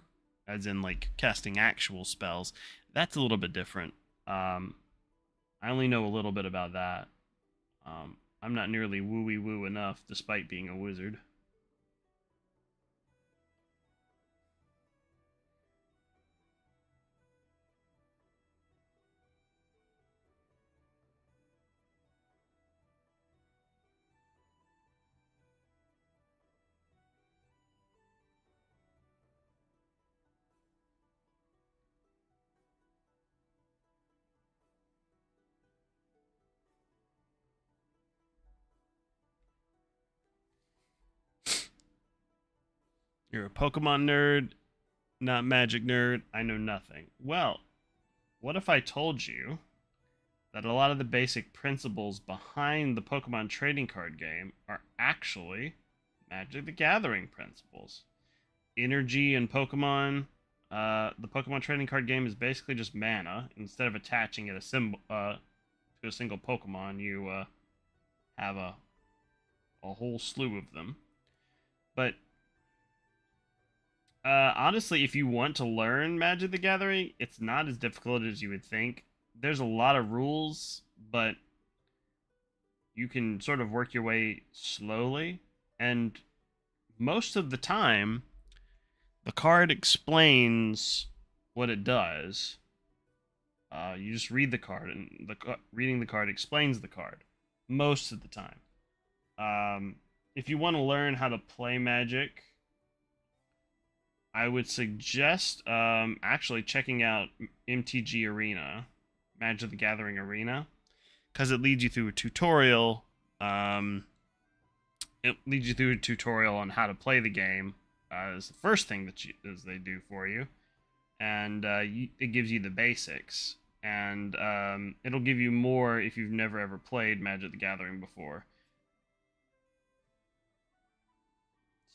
as in like casting actual spells. That's a little bit different. I only know a little bit about that. I'm not nearly wooey woo enough, despite being a wizard. You're a Pokemon nerd, not Magic nerd. I know nothing. Well, what if I told you that a lot of the basic principles behind the Pokemon trading card game are actually Magic the Gathering principles? Energy and Pokemon. The Pokemon trading card game is basically just mana. Instead of attaching it to a single Pokemon, you have a whole slew of them. But honestly, if you want to learn Magic the Gathering, it's not as difficult as you would think. There's a lot of rules, but you can sort of work your way slowly. And most of the time, the card explains what it does. You just read the card, and reading the card explains the card most of the time. If you want to learn how to play Magic, I would suggest actually checking out MTG Arena, Magic the Gathering Arena, because it leads you through a tutorial. It leads you through a tutorial on how to play the game. Is the first thing that they do for you, and it gives you the basics, and it'll give you more if you've never ever played Magic the Gathering before.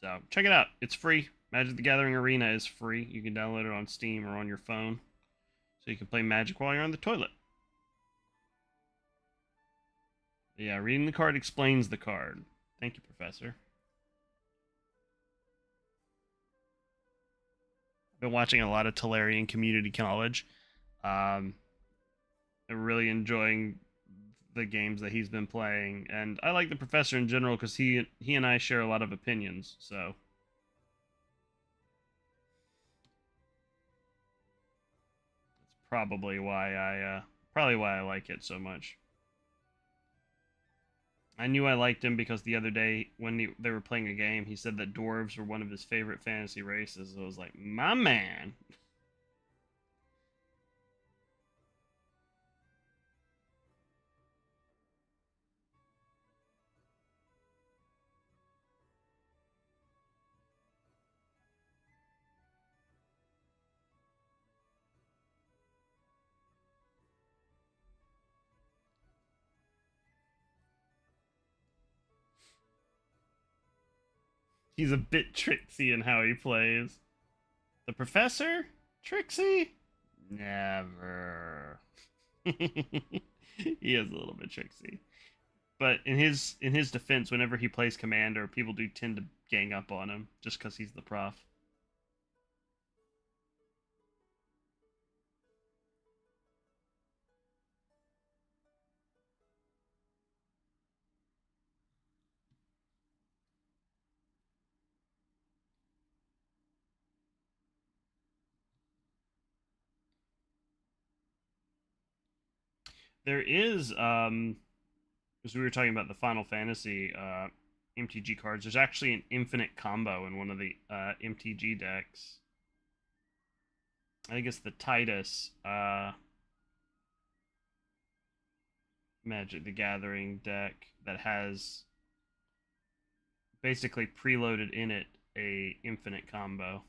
So check it out. It's free. Magic the Gathering Arena is free. You can download it on Steam or on your phone, so you can play Magic while you're on the toilet. Yeah, reading the card explains the card. Thank you, Professor. I've been watching a lot of Tolarian Community College. I'm really enjoying the games that he's been playing, and I like the Professor in general because he and I share a lot of opinions. So that's probably why I like it so much. I knew I liked him because the other day when they were playing a game, he said that dwarves were one of his favorite fantasy races. So I was like, my man. He's a bit tricksy in how he plays. The Professor? Trixie? Never. He is a little bit tricksy. But in his defense, whenever he plays Commander, people do tend to gang up on him just because he's the prof. There is, because we were talking about the Final Fantasy MTG cards, there's actually an infinite combo in one of the MTG decks. I think it's the Titus Magic the Gathering deck that has basically preloaded in it a infinite combo.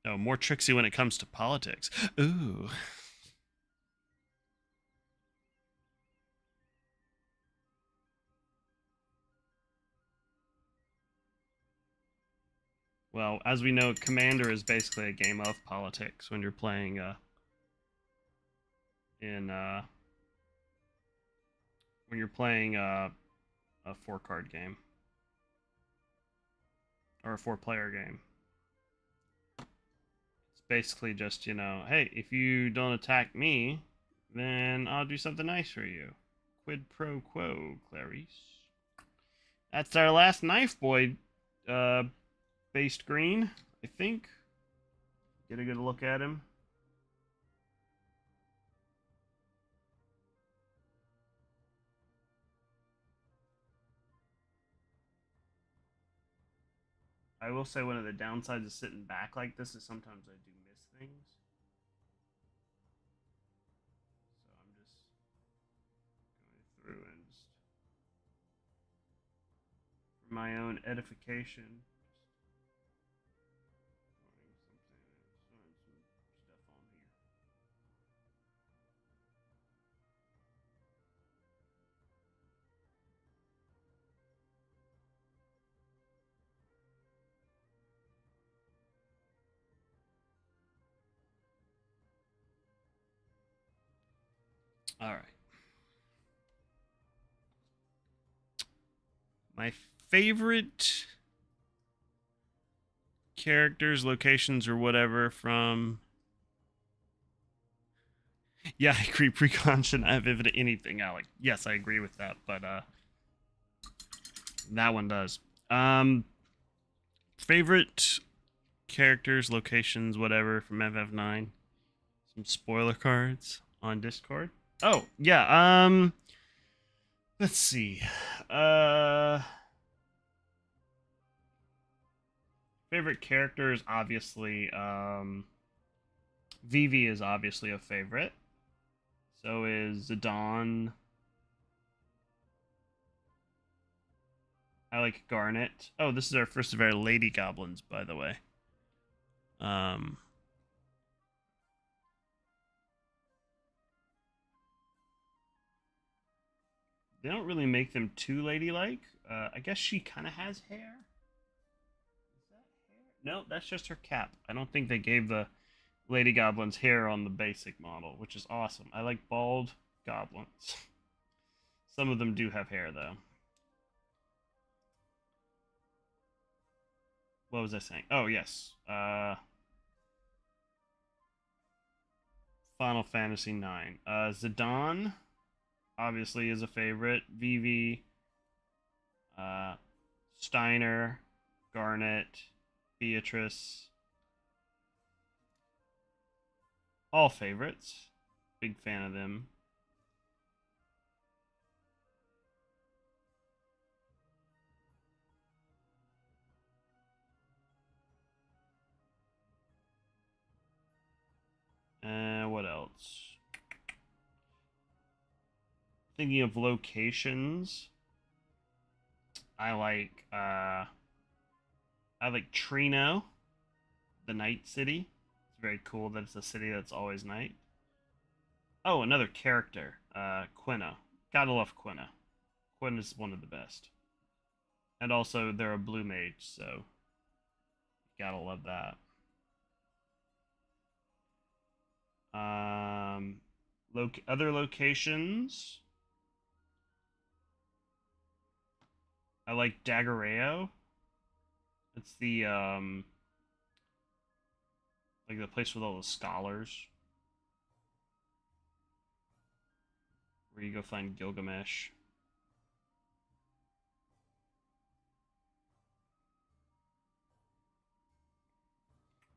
Oh, more tricksy when it comes to politics. Ooh. Well, as we know, Commander is basically a game of politics when you're playing when you're playing a 4-card game or a 4-player game. It's basically just, hey, if you don't attack me, then I'll do something nice for you. Quid pro quo, Clarice. That's our last knife boy based green, I think. Get a good look at him. I will say one of the downsides of sitting back like this is sometimes I do miss things. So I'm just going through and just my own edification. All right. My favorite characters, locations, or whatever from. Yeah, I agree. Precon shouldn't have anything, Alec. Yes, I agree with that, but that one does. Favorite characters, locations, whatever from FF9. Some spoiler cards on Discord. Oh, yeah, let's see. Favorite characters, obviously, Vivi is obviously a favorite. So is Zidane. I like Garnet. Oh, this is our first of our lady goblins, by the way. They don't really make them too ladylike. I guess she kind of has hair. Is that hair? No, that's just her cap. I don't think they gave the lady goblins hair on the basic model, which is awesome. I like bald goblins. Some of them do have hair, though. What was I saying? Oh, yes. Final Fantasy IX. Zidane, obviously, is a favorite. Vivi, Steiner, Garnet, Beatrice. All favorites. Big fan of them. What else? Thinking of locations, I like Trino, the Night City. It's very cool that it's a city that's always night. Oh, another character, Quina. Gotta love Quina. Quina's one of the best. And also, they're a blue mage, so gotta love that. Other locations. I like Dagareo. It's the like the place with all the scholars, where you go find Gilgamesh.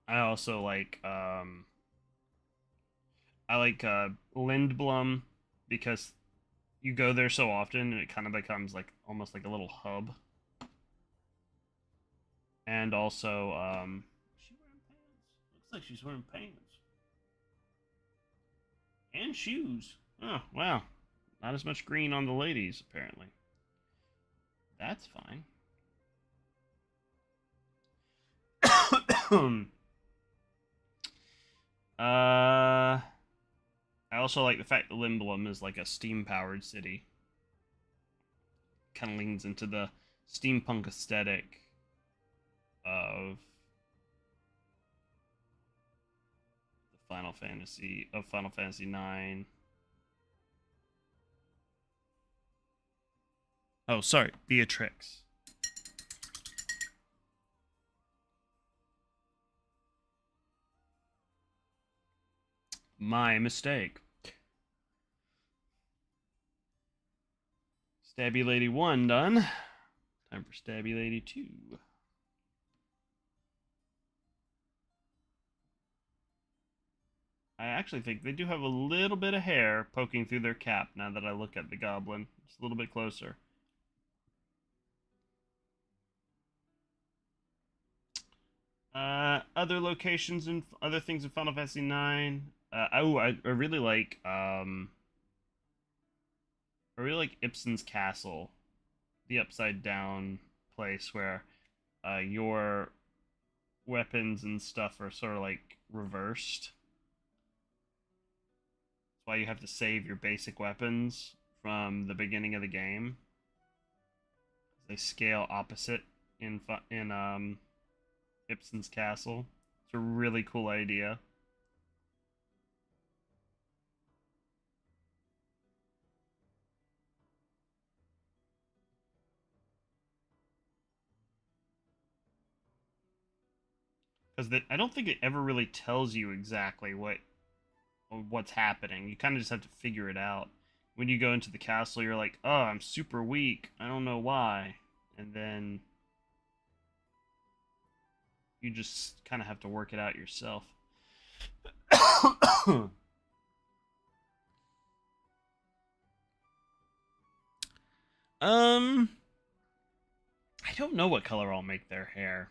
I also like Lindblom because you go there so often and it kind of becomes like almost like a little hub. And also, is she wearing pants? Looks like she's wearing pants. And shoes. Oh, wow. Not as much green on the ladies, apparently. That's fine. I also like the fact that Lindblom is like a steam-powered city. Kind of leans into the steampunk aesthetic of the Final Fantasy IX. Oh, sorry, Beatrix. My mistake. Stabby Lady 1 done. Time for Stabby Lady 2. I actually think they do have a little bit of hair poking through their cap now that I look at the goblin. Just a little bit closer. Other locations and other things in Final Fantasy IX. I really like Ibsen's castle, the upside down place where your weapons and stuff are sort of like reversed. That's why you have to save your basic weapons from the beginning of the game. They scale opposite in Ibsen's castle. It's a really cool idea. Because I don't think it ever really tells you exactly what's happening. You kind of just have to figure it out. When you go into the castle, you're like, oh, I'm super weak. I don't know why. And then you just kind of have to work it out yourself. I don't know what color I'll make their hair.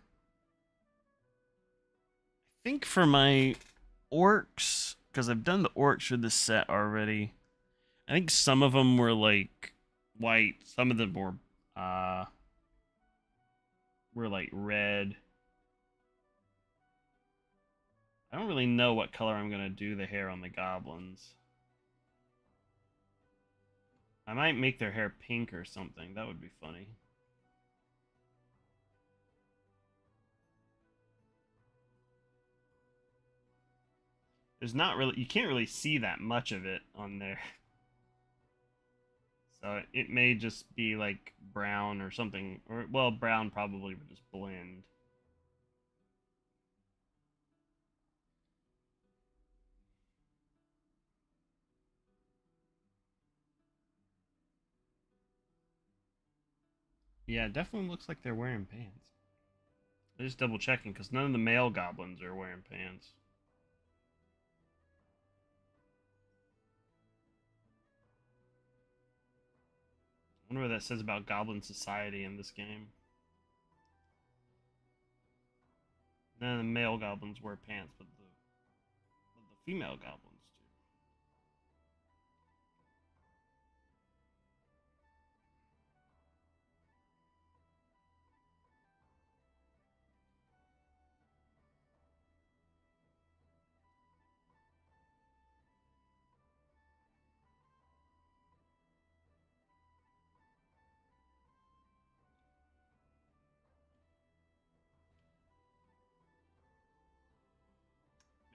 I think for my orcs, because I've done the orcs for this set already, I think some of them were like white, some of them were like red. I don't really know what color I'm gonna do the hair on the goblins. I might make their hair pink or something. That would be funny. There's not really, you can't really see that much of it on there. So it may just be like brown or something, or well, brown probably would just blend. Yeah, it definitely looks like they're wearing pants. I'm just double checking because none of the male goblins are wearing pants. I wonder what that says about goblin society in this game. None of the male goblins wear pants, but the female goblins do.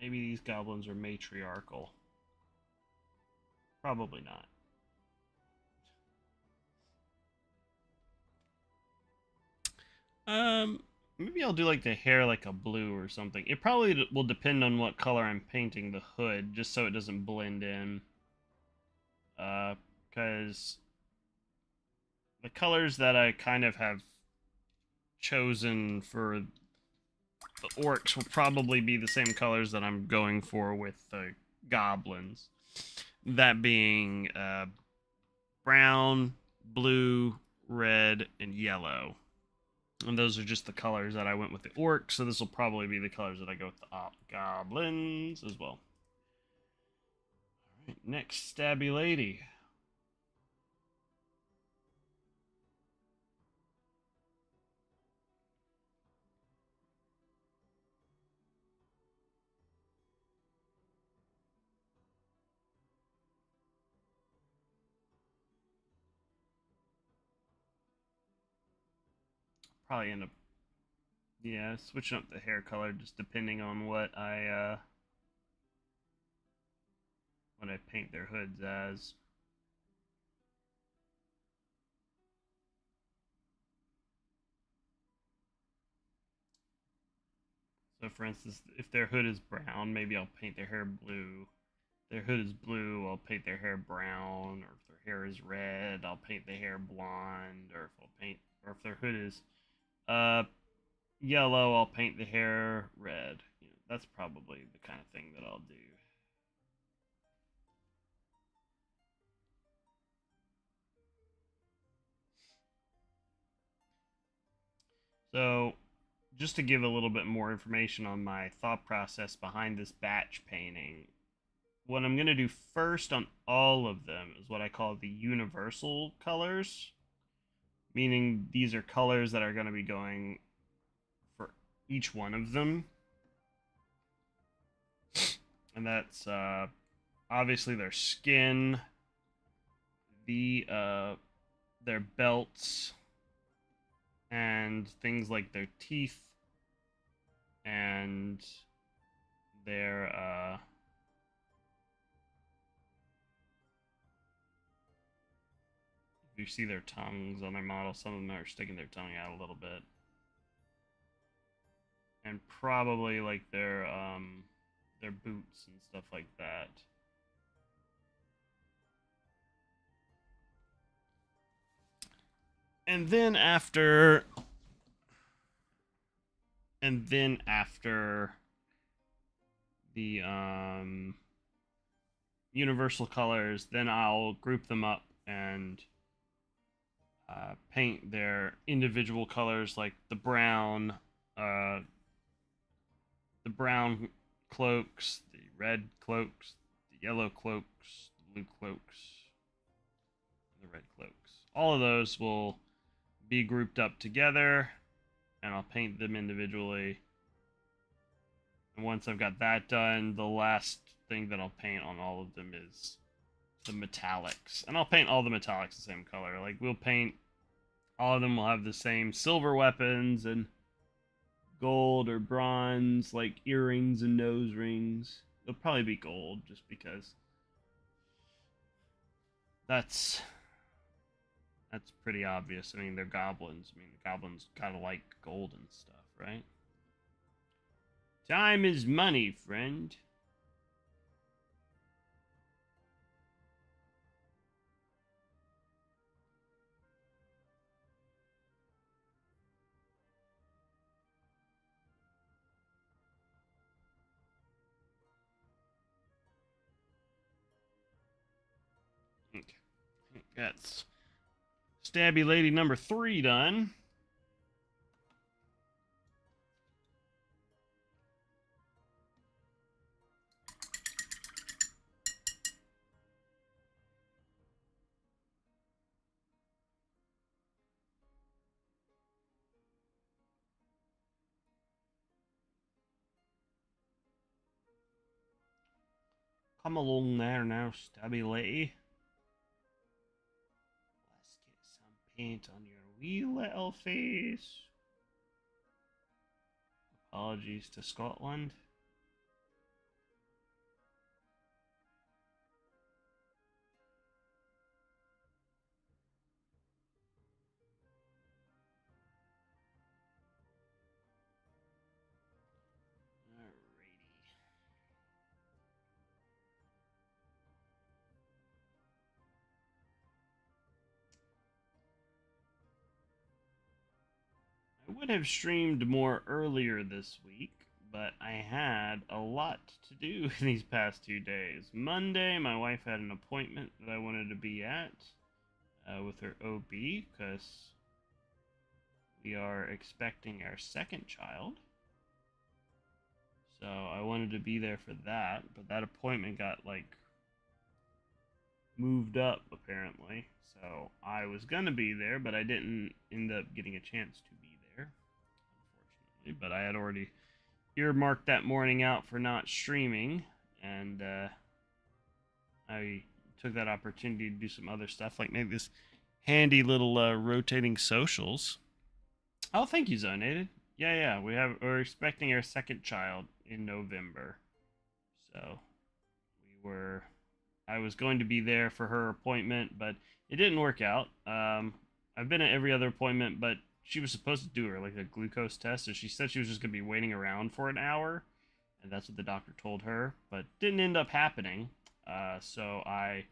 Maybe these goblins are matriarchal. Probably not. Maybe I'll do like the hair like a blue or something. It probably will depend on what color I'm painting the hood, just so it doesn't blend in. Because the colors that I kind of have chosen for the orcs will probably be the same colors that I'm going for with the goblins. That being brown, blue, red, and yellow. And those are just the colors that I went with the orcs, so this will probably be the colors that I go with the goblins as well. Alright, next, Stabby Lady. Probably end up, yeah, switching up the hair color just depending on what I paint their hoods as. So for instance, if their hood is brown, maybe I'll paint their hair blue. If their hood is blue, I'll paint their hair brown, or if their hair is red, I'll paint the hair blonde, or if their hood is yellow, I'll paint the hair red. You know, that's probably the kind of thing that I'll do. So, just to give a little bit more information on my thought process behind this batch painting, what I'm going to do first on all of them is what I call the universal colors. meaning these are colors that are going to be going for each one of them. And that's obviously their skin, their belts, and things like their teeth and their you see their tongues on their model. Some of them are sticking their tongue out a little bit. And probably like their boots and stuff like that. And then after the universal colors, then I'll group them up and paint their individual colors, like the brown cloaks, the red cloaks, the yellow cloaks, the blue cloaks, and the red cloaks. All of those will be grouped up together, and I'll paint them individually. And once I've got that done, the last thing that I'll paint on all of them is the metallics. And I'll paint all the metallics the same color. Like, we'll paint, all of them will have the same silver weapons and gold or bronze, like earrings and nose rings. They'll probably be gold, just because that's pretty obvious. I mean, they're goblins. I mean, the goblins gotta like gold and stuff, right? Time is money, friend. Okay. That's Stabby Lady number 3 done. Come along there now, Stabby Lady. Let's get some paint on your wee little face. Apologies to Scotland. I would have streamed more earlier this week, but I had a lot to do these past 2 days. Monday, my wife had an appointment that I wanted to be at with her OB, because we are expecting our second child. So I wanted to be there for that, but that appointment got, like, moved up, apparently. So I was going to be there, but I didn't end up getting a chance to be there, unfortunately. But I had already earmarked that morning out for not streaming, and I took that opportunity to do some other stuff, like maybe this handy little rotating socials. Oh, thank you, Zonated. Yeah, we're expecting our second child in November. So I was going to be there for her appointment, but it didn't work out. I've been at every other appointment, but she was supposed to do her, like, a glucose test, and she said she was just going to be waiting around for an hour, and that's what the doctor told her, but didn't end up happening. So I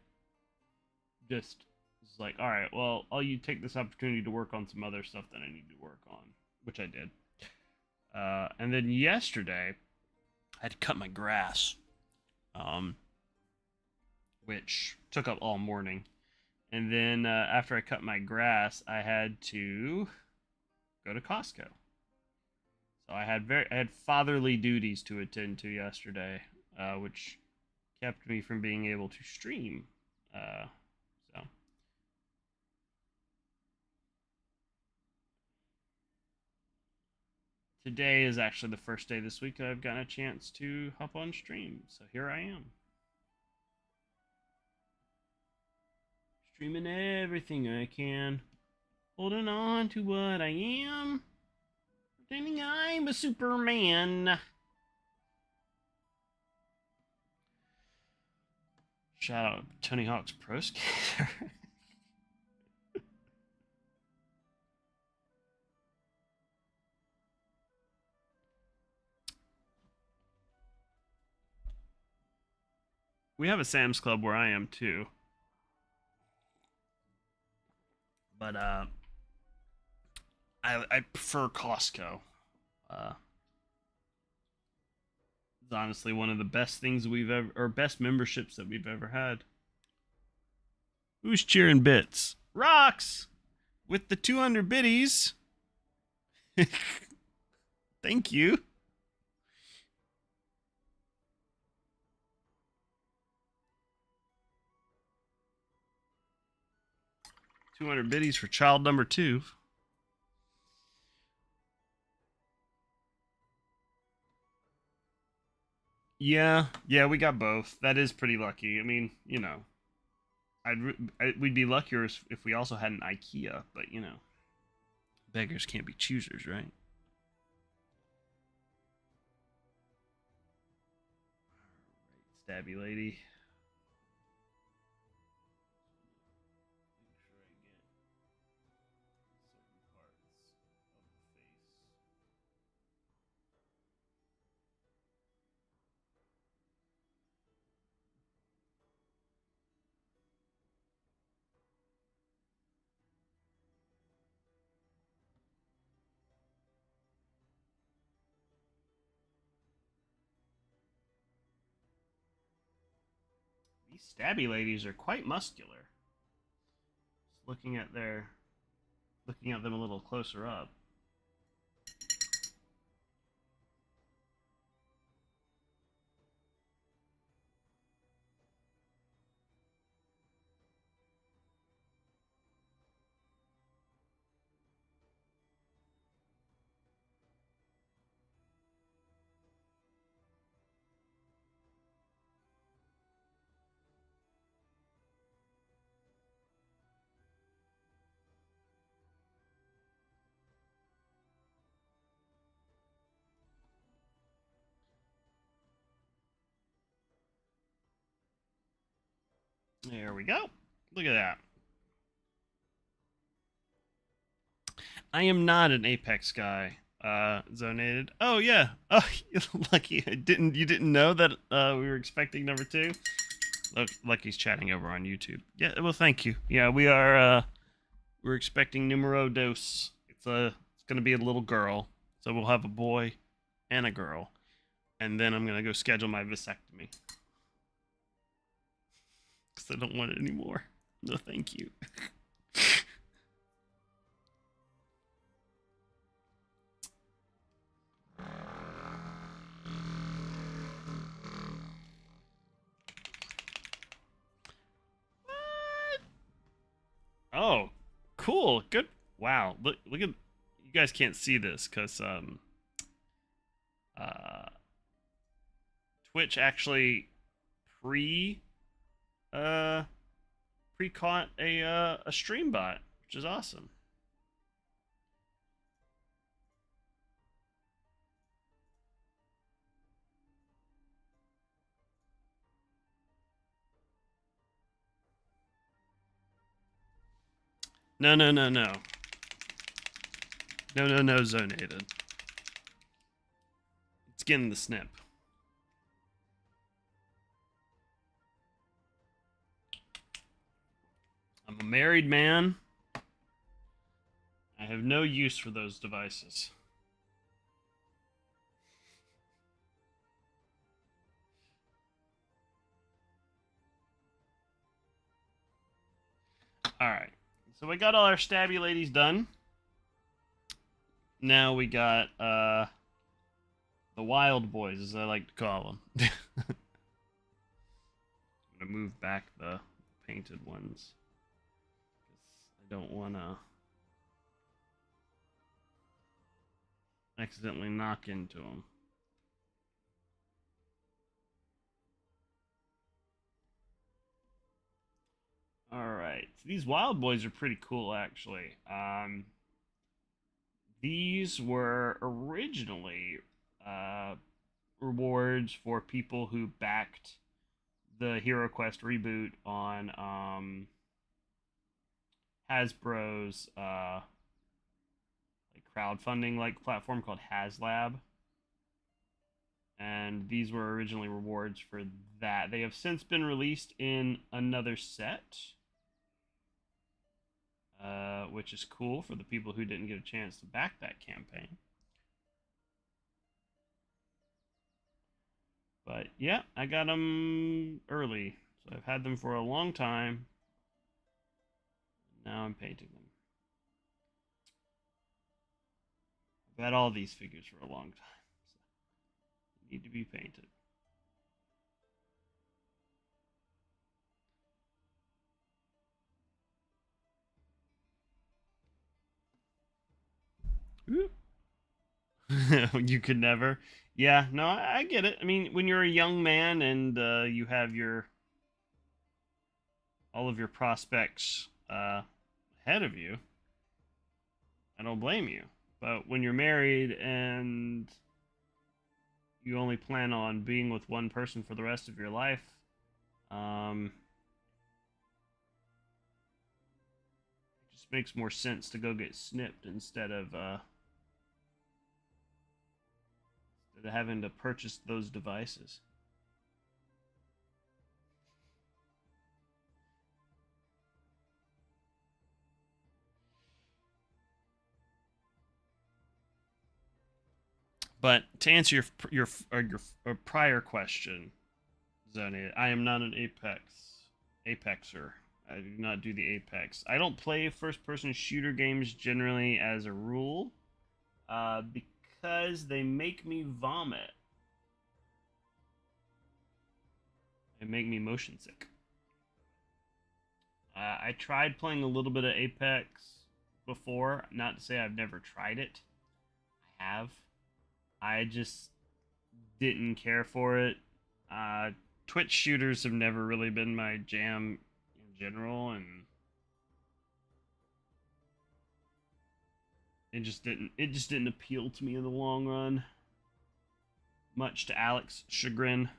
just was like, all right, well, I'll take this opportunity to work on some other stuff that I need to work on, which I did. And then yesterday, I had to cut my grass, which took up all morning. And then after I cut my grass, I had to go to Costco. So I had fatherly duties to attend to yesterday, which kept me from being able to stream. So today is actually the first day this week I've gotten a chance to hop on stream. So here I am. Streaming everything I can. Holding on to what I am. Pretending I'm a Superman. Shout out Tony Hawk's Pro Skater. We have a Sam's Club where I am too. But I prefer Costco. It's honestly one of the best things we've ever, or best memberships that we've ever had. Who's cheering bits? Rocks with the 200 biddies. Thank you. $200 biddies for child number 2. Yeah, we got both. That is pretty lucky. I mean, you know, we'd be luckier if we also had an IKEA, but you know, beggars can't be choosers, right? Alright, stabby lady. These stabby ladies are quite muscular. Just looking at them a little closer up. There we go. Look at that. I am not an Apex guy. Zonated. Oh yeah. Oh, lucky. You didn't know that we were expecting number 2. Look, Lucky's chatting over on YouTube. Yeah. Well, thank you. Yeah, we are. We're expecting numero dos. It's gonna be a little girl. So we'll have a boy and a girl, and then I'm gonna go schedule my vasectomy. I don't want it anymore. No, thank you. What? Oh, cool. Good. Wow. Look at, you guys can't see this because Twitch actually pre-caught a stream bot, which is awesome. No, zonated. It's getting the snip. I'm a married man. I have no use for those devices. Alright. So we got all our stabby ladies done. Now we got the wild boys, as I like to call them. I'm gonna move back the painted ones. I don't wanna accidentally knock into them. Alright, so these wild boys are pretty cool, actually. These were originally rewards for people who backed the HeroQuest reboot on Hasbro's like crowdfunding like platform called HasLab. And these were originally rewards for that. They have since been released in another set, which is cool for the people who didn't get a chance to back that campaign. But yeah, I got them early, so I've had them for a long time. Now I'm painting them. I've had all these figures for a long time, so they need to be painted. You could never. Yeah, no, I get it. I mean, when you're a young man and you have your all of your prospects ahead of you, I don't blame you. But when you're married and you only plan on being with one person for the rest of your life, it just makes more sense to go get snipped instead of having to purchase those devices. But to answer your prior question, Zoni, I am not an Apexer. I do not do the Apex. I don't play first-person shooter games generally as a rule, because they make me vomit. They make me motion sick. I tried playing a little bit of Apex before. Not to say I've never tried it. I have. I just didn't care for it. Twitch shooters have never really been my jam in general, and it just didn't appeal to me in the long run. Much to Alex's chagrin.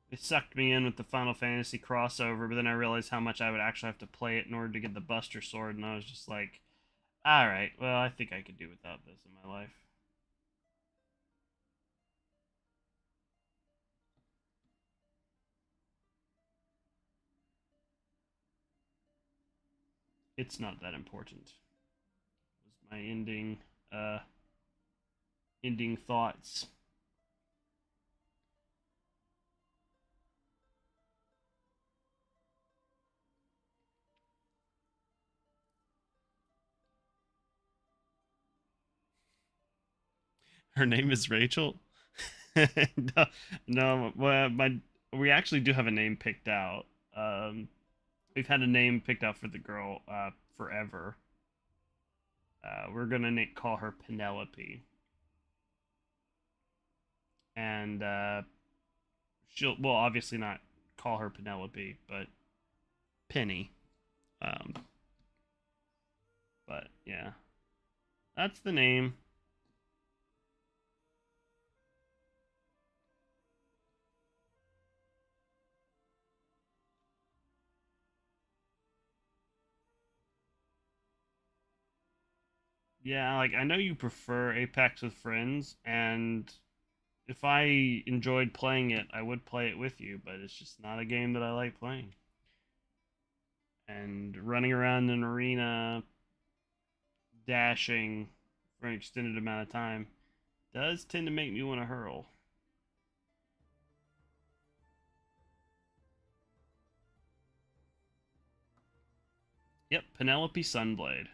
They sucked me in with the Final Fantasy crossover, but then I realized how much I would actually have to play it in order to get the Buster Sword, and I was just like, alright, well, I think I could do without this in my life. It's not that important. Was my ending thoughts. Her name is Rachel. No, no. Well, we actually do have a name picked out. We've had a name picked out for the girl forever. We're gonna call her Penelope, and we'll obviously not call her Penelope, but Penny. Um, but yeah, that's the name. Yeah, like I know you prefer Apex with friends, and if I enjoyed playing it, I would play it with you, but it's just not a game that I like playing. And running around an arena, dashing for an extended amount of time, does tend to make me want to hurl. Yep, Penelope Sunblade.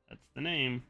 That's the name.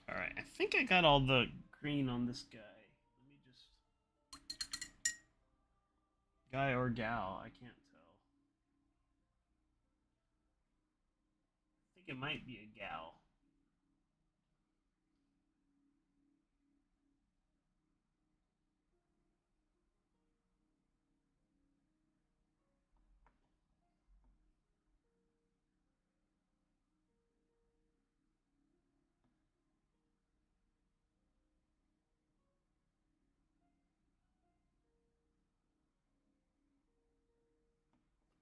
Alright, I think I got all the green on this guy. Let me just... Guy or gal, I can't tell. I think it might be a gal.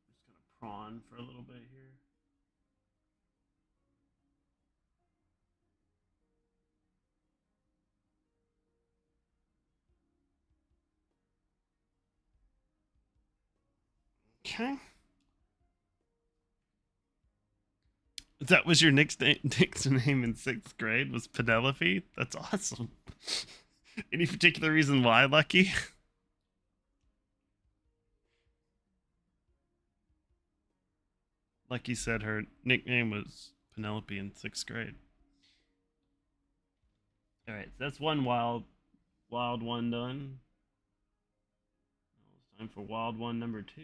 Just gonna prawn for a little bit here. Okay. That was your nickname in 6th grade, was Penelope? That's awesome. Any particular reason why, Lucky? Lucky said her nickname was Penelope in 6th grade. Alright, so that's one wild one done. Now it's time for wild one number 2.